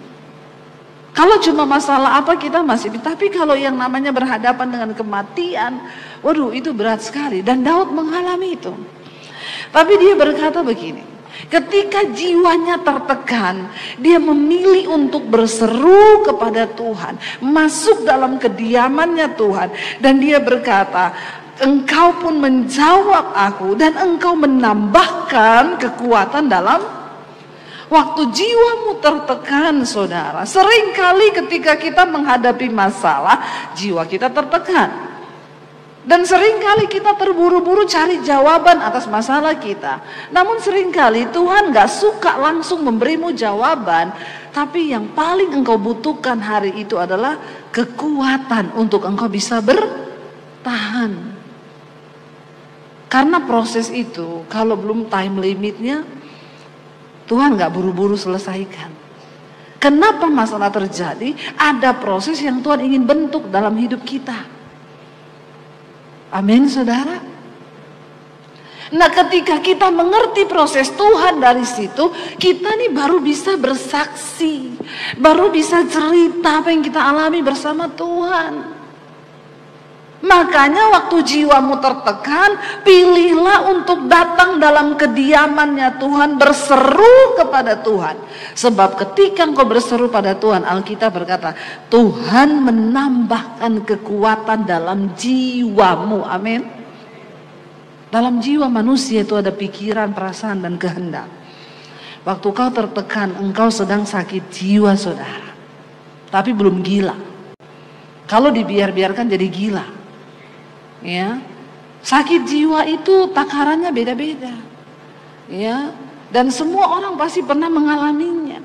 Speaker 1: Kalau cuma masalah apa kita masih, tapi kalau yang namanya berhadapan dengan kematian, waduh itu berat sekali. Dan Daud mengalami itu. Tapi dia berkata begini, ketika jiwanya tertekan, dia memilih untuk berseru kepada Tuhan, masuk dalam kediamannya Tuhan. Dan dia berkata, Engkau pun menjawab aku, dan Engkau menambahkan kekuatan dalam waktu jiwamu tertekan, saudara. Seringkali ketika kita menghadapi masalah, jiwa kita tertekan. Dan seringkali kita terburu-buru cari jawaban atas masalah kita. Namun seringkali Tuhan gak suka langsung memberimu jawaban. Tapi yang paling engkau butuhkan hari itu adalah kekuatan untuk engkau bisa bertahan. Karena proses itu, kalau belum time limitnya, Tuhan gak buru-buru selesaikan. Kenapa masalah terjadi? Ada proses yang Tuhan ingin bentuk dalam hidup kita. Amin, saudara. Nah, ketika kita mengerti proses Tuhan dari situ, kita nih baru bisa bersaksi, baru bisa cerita apa yang kita alami bersama Tuhan. Makanya waktu jiwamu tertekan, pilihlah untuk datang dalam kediamannya Tuhan, berseru kepada Tuhan. Sebab ketika engkau berseru pada Tuhan, Alkitab berkata, Tuhan menambahkan kekuatan dalam jiwamu. Amin. Dalam jiwa manusia itu ada pikiran, perasaan, dan kehendak. Waktu kau tertekan, engkau sedang sakit jiwa, saudara. Tapi belum gila. Kalau dibiarkan jadi gila. Ya, sakit jiwa itu takarannya beda-beda. Ya, dan semua orang pasti pernah mengalaminya.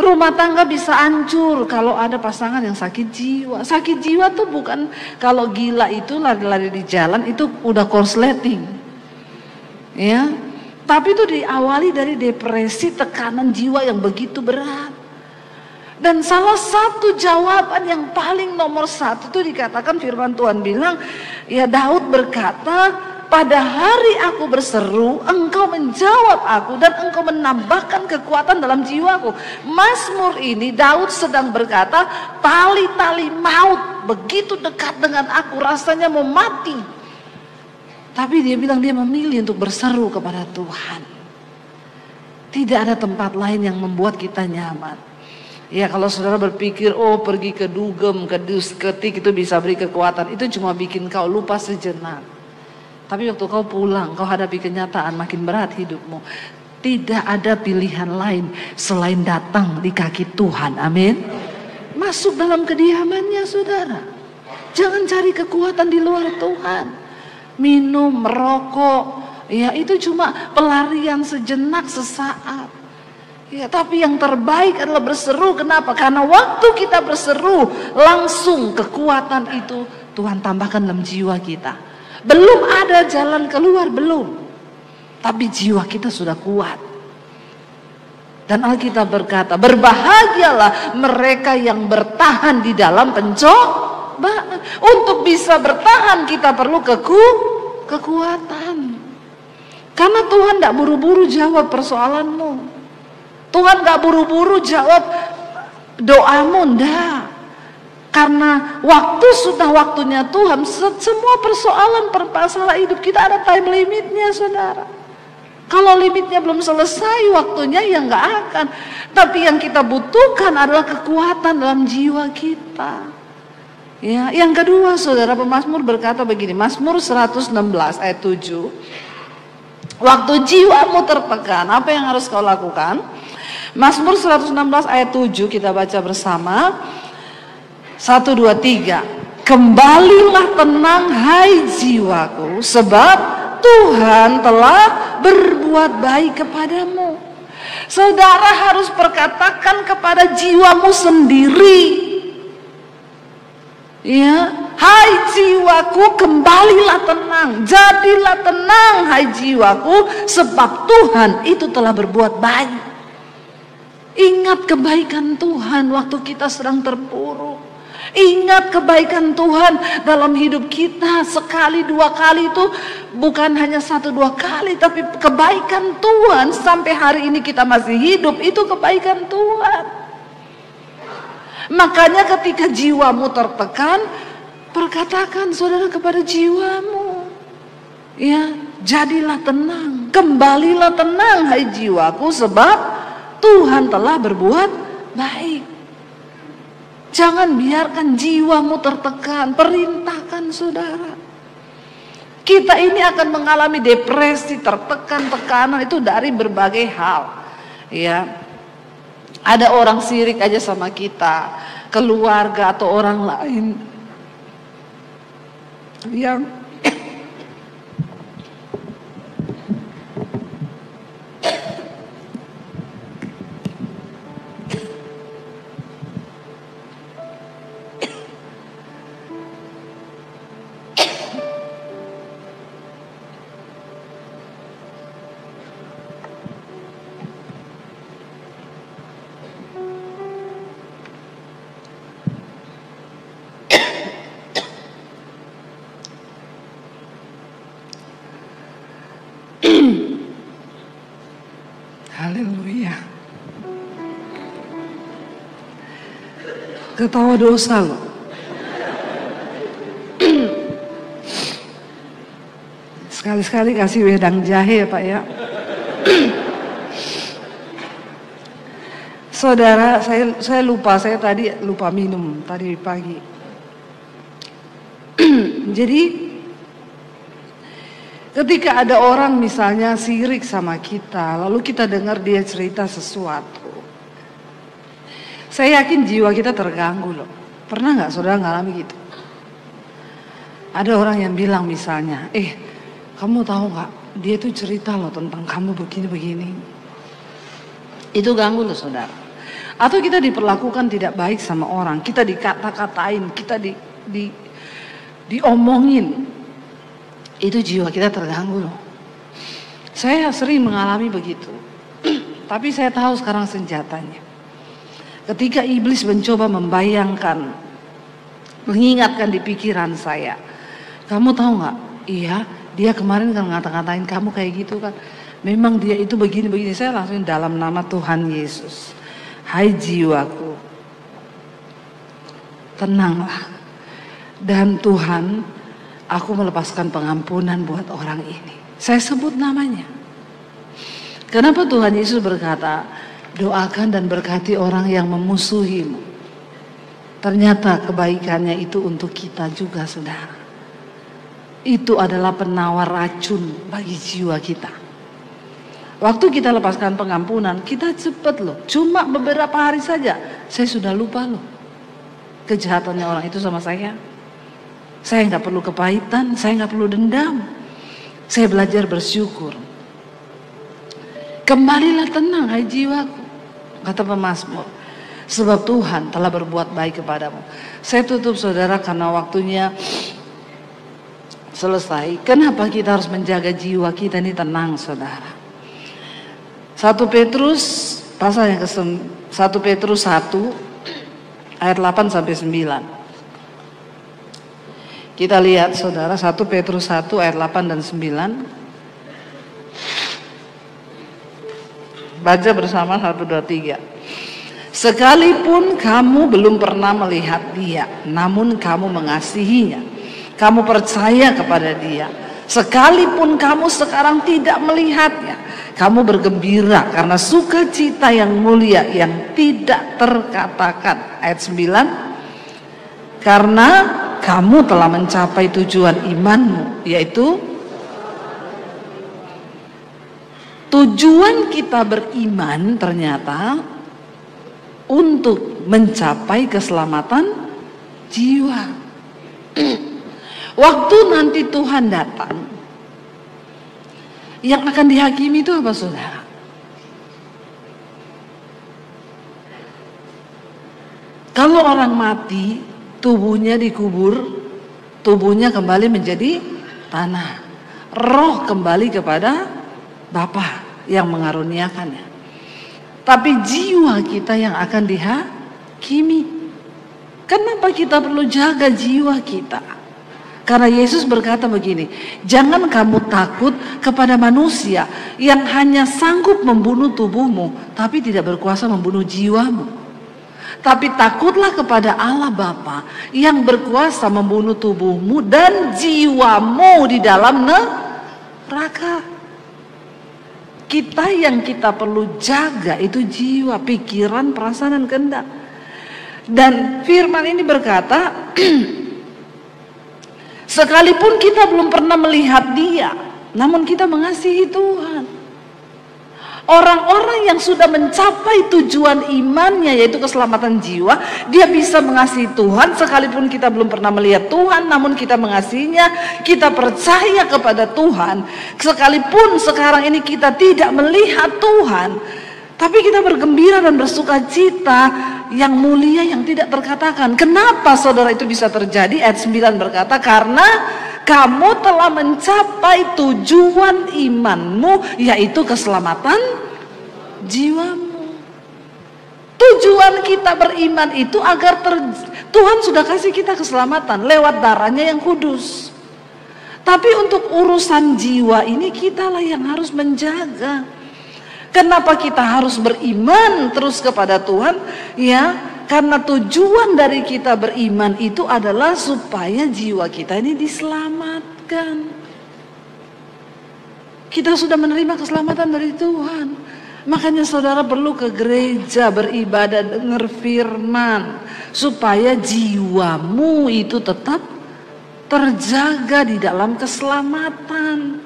Speaker 1: Rumah tangga bisa hancur kalau ada pasangan yang sakit jiwa. Sakit jiwa tuh bukan kalau gila itu lari-lari di jalan itu udah korsleting. Ya, tapi itu diawali dari depresi, tekanan jiwa yang begitu berat. Dan salah satu jawaban yang paling nomor satu itu dikatakan firman Tuhan bilang, ya Daud berkata, pada hari aku berseru, engkau menjawab aku dan engkau menambahkan kekuatan dalam jiwaku. Mazmur ini Daud sedang berkata, tali-tali maut begitu dekat dengan aku, rasanya mau mati. Tapi dia bilang dia memilih untuk berseru kepada Tuhan. Tidak ada tempat lain yang membuat kita nyaman. Ya, kalau saudara berpikir, oh pergi ke dugem, ke diskotik itu bisa beri kekuatan, itu cuma bikin kau lupa sejenak. Tapi waktu kau pulang, kau hadapi kenyataan makin berat hidupmu. Tidak ada pilihan lain selain datang di kaki Tuhan. Amin. Masuk dalam kediamannya, saudara. Jangan cari kekuatan di luar Tuhan. Minum, merokok, ya itu cuma pelarian sejenak, sesaat. Ya, tapi yang terbaik adalah berseru. Kenapa? Karena waktu kita berseru, langsung kekuatan itu Tuhan tambahkan dalam jiwa kita. Belum ada jalan keluar, belum. Tapi jiwa kita sudah kuat. Dan Alkitab berkata, berbahagialah mereka yang bertahan di dalam pencobaan. Untuk bisa bertahan kita perlu kekuatan. Karena Tuhan tidak buru-buru jawab persoalanmu. Tuhan gak buru-buru jawab doamu, enggak. Karena waktu sudah waktunya Tuhan. Semua persoalan, permasalahan hidup kita ada time limitnya, saudara. Kalau limitnya belum selesai waktunya, ya gak akan. Tapi yang kita butuhkan adalah kekuatan dalam jiwa kita. Ya, yang kedua, saudara, pemazmur berkata begini, Mazmur 116 ayat 7. Waktu jiwamu tertekan, apa yang harus kau lakukan? Mazmur 116 ayat 7 kita baca bersama. 1, 2, 3. Kembalilah tenang hai jiwaku, sebab Tuhan telah berbuat baik kepadamu. Saudara harus perkatakan kepada jiwamu sendiri. Ya, hai jiwaku, kembalilah tenang, jadilah tenang hai jiwaku, sebab Tuhan itu telah berbuat baik. Ingat kebaikan Tuhan waktu kita sedang terpuruk. Ingat kebaikan Tuhan dalam hidup kita. Sekali dua kali itu bukan hanya 1-2 kali, tapi kebaikan Tuhan sampai hari ini kita masih hidup, itu kebaikan Tuhan. Makanya ketika jiwamu tertekan, perkatakan saudara kepada jiwamu, ya, jadilah tenang, kembalilah tenang hai jiwaku, sebab Tuhan telah berbuat baik. Jangan biarkan jiwamu tertekan, perintahkan saudara. Kita ini akan mengalami depresi, tertekan, tekanan itu dari berbagai hal. Ya. Ada orang sirik aja sama kita, keluarga atau orang lain yang haleluya. Ketawa dosa loh. Sekali-sekali kasih wedang jahe ya Pak ya. Saudara, saya lupa, saya tadi lupa minum tadi pagi. Jadi ketika ada orang misalnya sirik sama kita, lalu kita dengar dia cerita sesuatu, saya yakin jiwa kita terganggu loh. Pernah nggak saudara ngalami gitu? Ada orang yang bilang misalnya, kamu tahu nggak, dia tuh cerita loh tentang kamu begini-begini. Itu ganggu loh saudara. Atau kita diperlakukan tidak baik sama orang, kita dikata-katain, kita diomongin. Itu jiwa kita terganggu loh. Saya sering mengalami begitu. Tapi saya tahu sekarang senjatanya. Ketika iblis mencoba membayangkan, mengingatkan di pikiran saya, kamu tahu nggak? Iya, dia kemarin kan ngata-ngatain kamu kayak gitu kan. Memang dia itu begini-begini. Saya langsung dalam nama Tuhan Yesus, hai jiwaku, tenanglah. Dan Tuhan, aku melepaskan pengampunan buat orang ini. Saya sebut namanya. Kenapa Tuhan Yesus berkata, doakan dan berkati orang yang memusuhimu. Ternyata kebaikannya itu untuk kita juga saudara. Itu adalah penawar racun bagi jiwa kita. Waktu kita lepaskan pengampunan, kita cepat loh. Cuma beberapa hari saja, saya sudah lupa loh kejahatannya orang itu sama saya. Saya nggak perlu kepahitan, saya nggak perlu dendam. Saya belajar bersyukur. Kembalilah tenang hai jiwaku, kata pemazmur, sebab Tuhan telah berbuat baik kepadamu. Saya tutup saudara karena waktunya selesai. Kenapa kita harus menjaga jiwa kita ini tenang saudara? 1 Petrus pasal yang ke-1 Petrus 1 ayat 8 sampai 9. Kita lihat saudara 1 Petrus 1 ayat 8 dan 9. Baca bersama 1, 2, 3. Sekalipun kamu belum pernah melihat dia, namun kamu mengasihinya. Kamu percaya kepada dia. Sekalipun kamu sekarang tidak melihatnya, kamu bergembira karena sukacita yang mulia yang tidak terkatakan. Ayat 9. Karena kamu telah mencapai tujuan imanmu, yaitu tujuan kita beriman ternyata untuk mencapai keselamatan jiwa. Waktu nanti Tuhan datang, yang akan dihakimi itu apa, saudara? Kalau orang mati, tubuhnya dikubur, tubuhnya kembali menjadi tanah. Roh kembali kepada Bapa yang mengaruniakannya. Tapi jiwa kita yang akan dihakimi. Kenapa kita perlu jaga jiwa kita? Karena Yesus berkata begini, jangan kamu takut kepada manusia yang hanya sanggup membunuh tubuhmu, tapi tidak berkuasa membunuh jiwamu. Tapi takutlah kepada Allah Bapa yang berkuasa membunuh tubuhmu dan jiwamu di dalam neraka. Kita yang kita perlu jaga itu jiwa, pikiran, perasaan, dan kehendak. Dan firman ini berkata, sekalipun kita belum pernah melihat Dia, namun kita mengasihi Tuhan. Orang-orang yang sudah mencapai tujuan imannya, yaitu keselamatan jiwa, dia bisa mengasihi Tuhan sekalipun kita belum pernah melihat Tuhan, namun kita mengasihinya, kita percaya kepada Tuhan. Sekalipun sekarang ini kita tidak melihat Tuhan, tapi kita bergembira dan bersuka cita yang mulia yang tidak terkatakan. Kenapa saudara itu bisa terjadi? Ayat 9 berkata, karena kamu telah mencapai tujuan imanmu, yaitu keselamatan jiwamu. Tujuan kita beriman itu agar Tuhan sudah kasih kita keselamatan lewat darahnya yang kudus. Tapi untuk urusan jiwa ini kitalah yang harus menjaga. Kenapa kita harus beriman terus kepada Tuhan? Ya, karena tujuan dari kita beriman itu adalah supaya jiwa kita ini diselamatkan. Kita sudah menerima keselamatan dari Tuhan. Makanya saudara perlu ke gereja, beribadah, dengar firman, supaya jiwamu itu tetap terjaga di dalam keselamatan.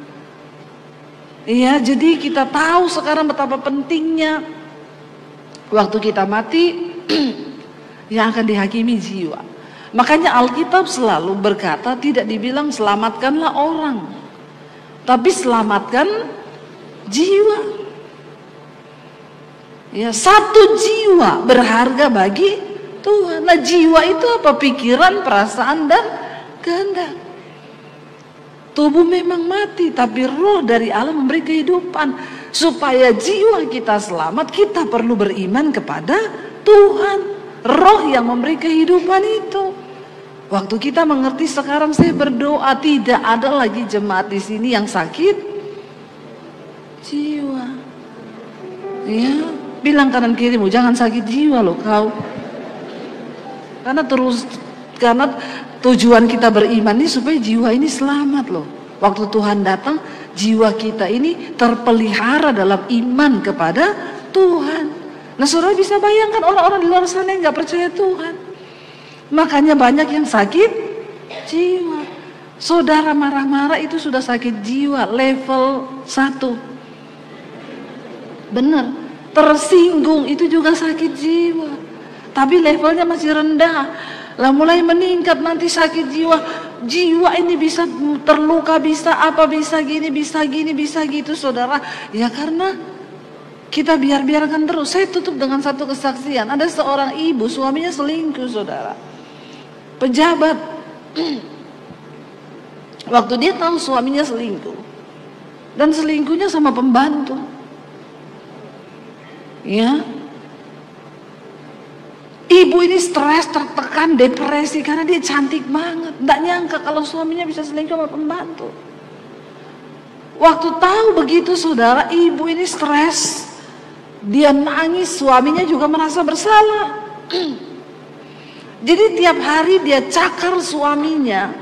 Speaker 1: Iya, jadi kita tahu sekarang betapa pentingnya waktu kita mati yang akan dihakimi jiwa. Makanya Alkitab selalu berkata tidak dibilang selamatkanlah orang, tapi selamatkan jiwa. Ya, satu jiwa berharga bagi Tuhan. Nah, jiwa itu apa? Pikiran, perasaan, dan kehendak. Tubuh memang mati, tapi roh dari Allah memberi kehidupan. Supaya jiwa kita selamat, kita perlu beriman kepada Tuhan. Roh yang memberi kehidupan itu. Waktu kita mengerti sekarang, saya berdoa tidak ada lagi jemaat di sini yang sakit jiwa. Ya, bilang kanan kirimu, jangan sakit jiwa loh kau. Karena tujuan kita beriman ini supaya jiwa ini selamat loh. Waktu Tuhan datang, jiwa kita ini terpelihara dalam iman kepada Tuhan. Nah, saudara bisa bayangkan orang-orang di luar sana yang gak percaya Tuhan. Makanya banyak yang sakit jiwa. Saudara marah-marah itu sudah sakit jiwa level 1. Benar. Tersinggung itu juga sakit jiwa. Tapi levelnya masih rendah. Lah mulai meningkat nanti sakit jiwa. Jiwa ini bisa terluka, bisa apa, bisa gini, bisa gini, bisa gitu saudara. Ya karena kita biarkan terus. Saya tutup dengan satu kesaksian. Ada seorang ibu, suaminya selingkuh saudara. Pejabat. Waktu dia tahu suaminya selingkuh. Dan selingkuhnya sama pembantu. Ya. Ibu ini stres, tertekan, depresi karena dia cantik banget. Nggak nyangka kalau suaminya bisa selingkuh sama pembantu. Waktu tahu begitu saudara, ibu ini stres. Dia nangis, suaminya juga merasa bersalah. Jadi tiap hari dia cakar suaminya.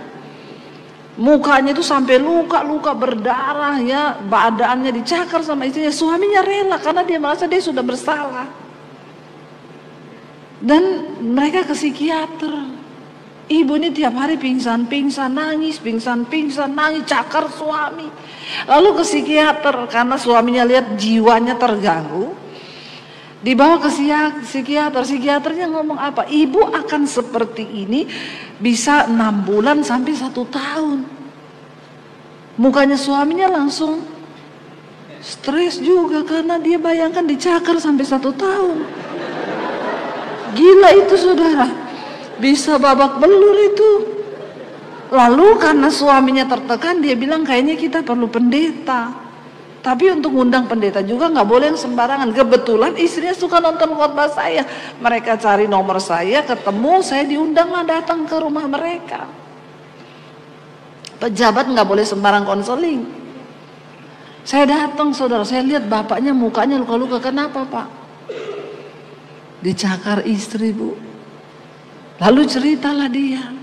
Speaker 1: Mukanya itu sampai luka-luka berdarah ya, badannya dicakar sama istrinya. Suaminya rela karena dia merasa dia sudah bersalah. Dan mereka ke psikiater. Ibu ini tiap hari pingsan-pingsan, nangis, pingsan-pingsan, nangis, cakar suami. Lalu ke psikiater karena suaminya lihat jiwanya terganggu. Dibawa ke psikiater, psikiaternya ngomong apa? Ibu akan seperti ini bisa 6 bulan sampai 1 tahun. Mukanya suaminya langsung stres juga karena dia bayangkan dicakar sampai 1 tahun. Gila itu saudara, bisa babak belur itu. Lalu karena suaminya tertekan, dia bilang kayaknya kita perlu pendeta. Tapi untuk undang pendeta juga nggak boleh yang sembarangan. Kebetulan istrinya suka nonton khotbah saya. Mereka cari nomor saya, ketemu, saya diundanglah datang ke rumah mereka. Pejabat nggak boleh sembarang konseling. Saya datang saudara, saya lihat bapaknya mukanya luka-luka. Kenapa Pak? Dicakar istri Bu. Lalu ceritalah dia.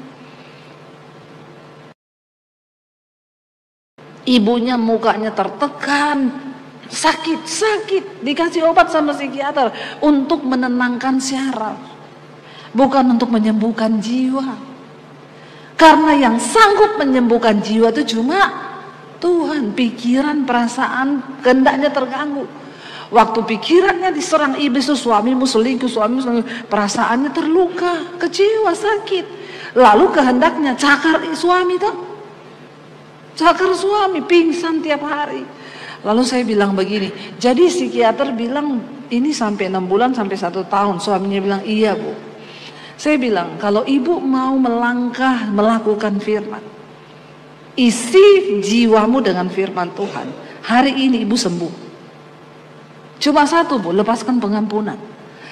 Speaker 1: Ibunya mukanya tertekan, sakit, dikasih obat sama psikiater untuk menenangkan syaraf, bukan untuk menyembuhkan jiwa. Karena yang sanggup menyembuhkan jiwa itu cuma Tuhan. Pikiran, perasaan, kehendaknya terganggu. Waktu pikirannya diserang iblis, suamimu selingkuh, perasaannya terluka, kecewa, sakit. Lalu kehendaknya cakar suami tuh. Cakar suami, pingsan tiap hari. Lalu saya bilang begini, jadi psikiater bilang ini sampai 6 bulan sampai 1 tahun. Suaminya bilang iya Bu. Saya bilang kalau ibu mau melangkah melakukan firman, isi jiwamu dengan firman Tuhan, hari ini ibu sembuh. Cuma satu Bu, lepaskan pengampunan.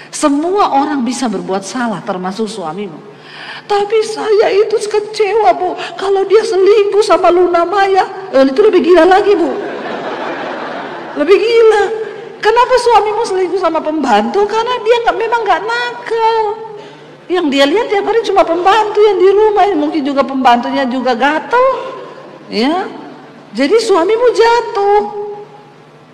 Speaker 1: Semua orang bisa berbuat salah termasuk suamimu. Tapi saya itu kecewa Bu, kalau dia selingkuh sama Luna Maya, itu lebih gila lagi Bu. Lebih gila. Kenapa suamimu selingkuh sama pembantu? Karena dia memang nggak nakal. Yang dia lihat tiap hari cuma pembantu yang di rumah, mungkin juga pembantunya juga gatel, ya. Jadi suamimu jatuh.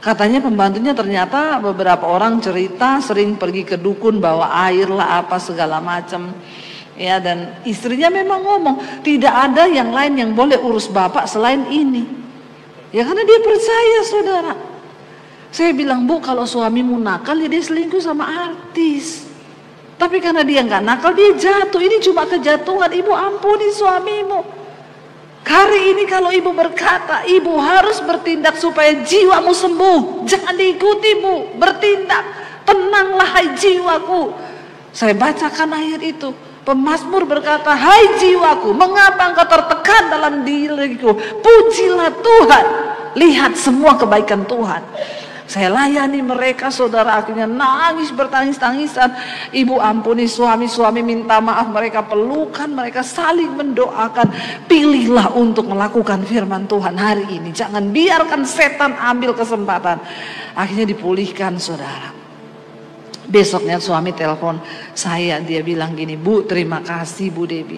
Speaker 1: Katanya pembantunya ternyata beberapa orang cerita sering pergi ke dukun bawa air lah apa segala macam. Ya, dan istrinya memang ngomong tidak ada yang lain yang boleh urus bapak selain ini. Ya karena dia percaya saudara. Saya bilang Bu, kalau suamimu nakal ya dia selingkuh sama artis. Tapi karena dia nggak nakal dia jatuh. Ini cuma kejatuhan. Ibu ampuni suamimu. Hari ini kalau ibu berkata ibu harus bertindak supaya jiwamu sembuh. Jangan diikuti Bu, bertindak. Tenanglah hai jiwaku. Saya bacakan ayat itu. Pemazmur berkata, hai jiwaku, mengapa engkau tertekan dalam diriku? Pujilah Tuhan, lihat semua kebaikan Tuhan. Saya layani mereka saudara, akhirnya nangis bertangis-tangisan. Ibu ampuni suami minta maaf, mereka pelukan, mereka saling mendoakan. Pilihlah untuk melakukan firman Tuhan hari ini. Jangan biarkan setan ambil kesempatan. Akhirnya dipulihkan saudara. Besoknya suami telepon saya, dia bilang gini, Bu terima kasih Bu Debbie.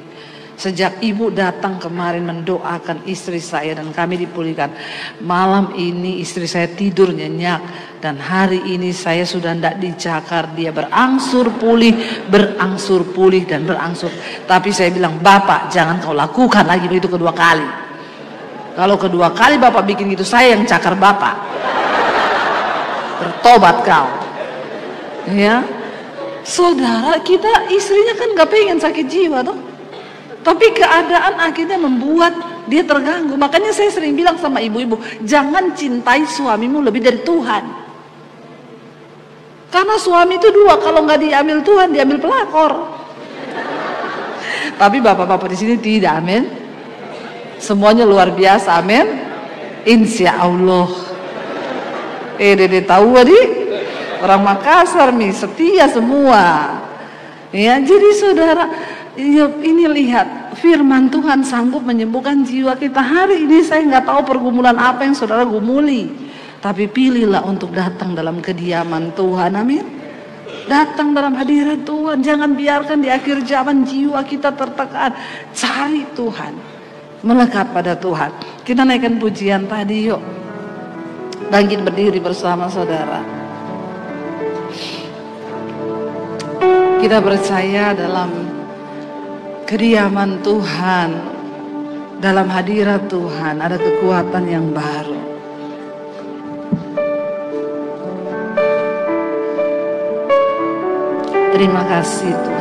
Speaker 1: Sejak ibu datang kemarin mendoakan istri saya dan kami dipulihkan. Malam ini istri saya tidur nyenyak dan hari ini saya sudah tidak dicakar. Dia berangsur pulih dan berangsur. Tapi saya bilang Bapak jangan kau lakukan lagi itu kedua kali. Kalau kedua kali Bapak bikin gitu saya yang cakar Bapak. Bertobat kau. Ya, saudara kita istrinya kan gak pengen sakit jiwa tuh, tapi keadaan akhirnya membuat dia terganggu. Makanya saya sering bilang sama ibu-ibu, jangan cintai suamimu lebih dari Tuhan. Karena suami itu dua, kalau nggak diambil Tuhan diambil pelakor. Tapi bapak-bapak di sini tidak, amin. Semuanya luar biasa, amin. Insya Allah. Dede tahu tadi. Orang Makassar nih setia semua. Ya, jadi saudara, ini lihat firman Tuhan sanggup menyembuhkan jiwa kita. Hari ini saya nggak tahu pergumulan apa yang saudara gumuli, tapi pilihlah untuk datang dalam kediaman Tuhan, amin. Datang dalam hadirat Tuhan. Jangan biarkan di akhir zaman jiwa kita tertekan. Cari Tuhan, melekat pada Tuhan. Kita naikkan pujian tadi yuk. Bangkit berdiri bersama saudara. Kita percaya dalam kediaman Tuhan, dalam hadirat Tuhan ada kekuatan yang baru. Terima kasih Tuhan.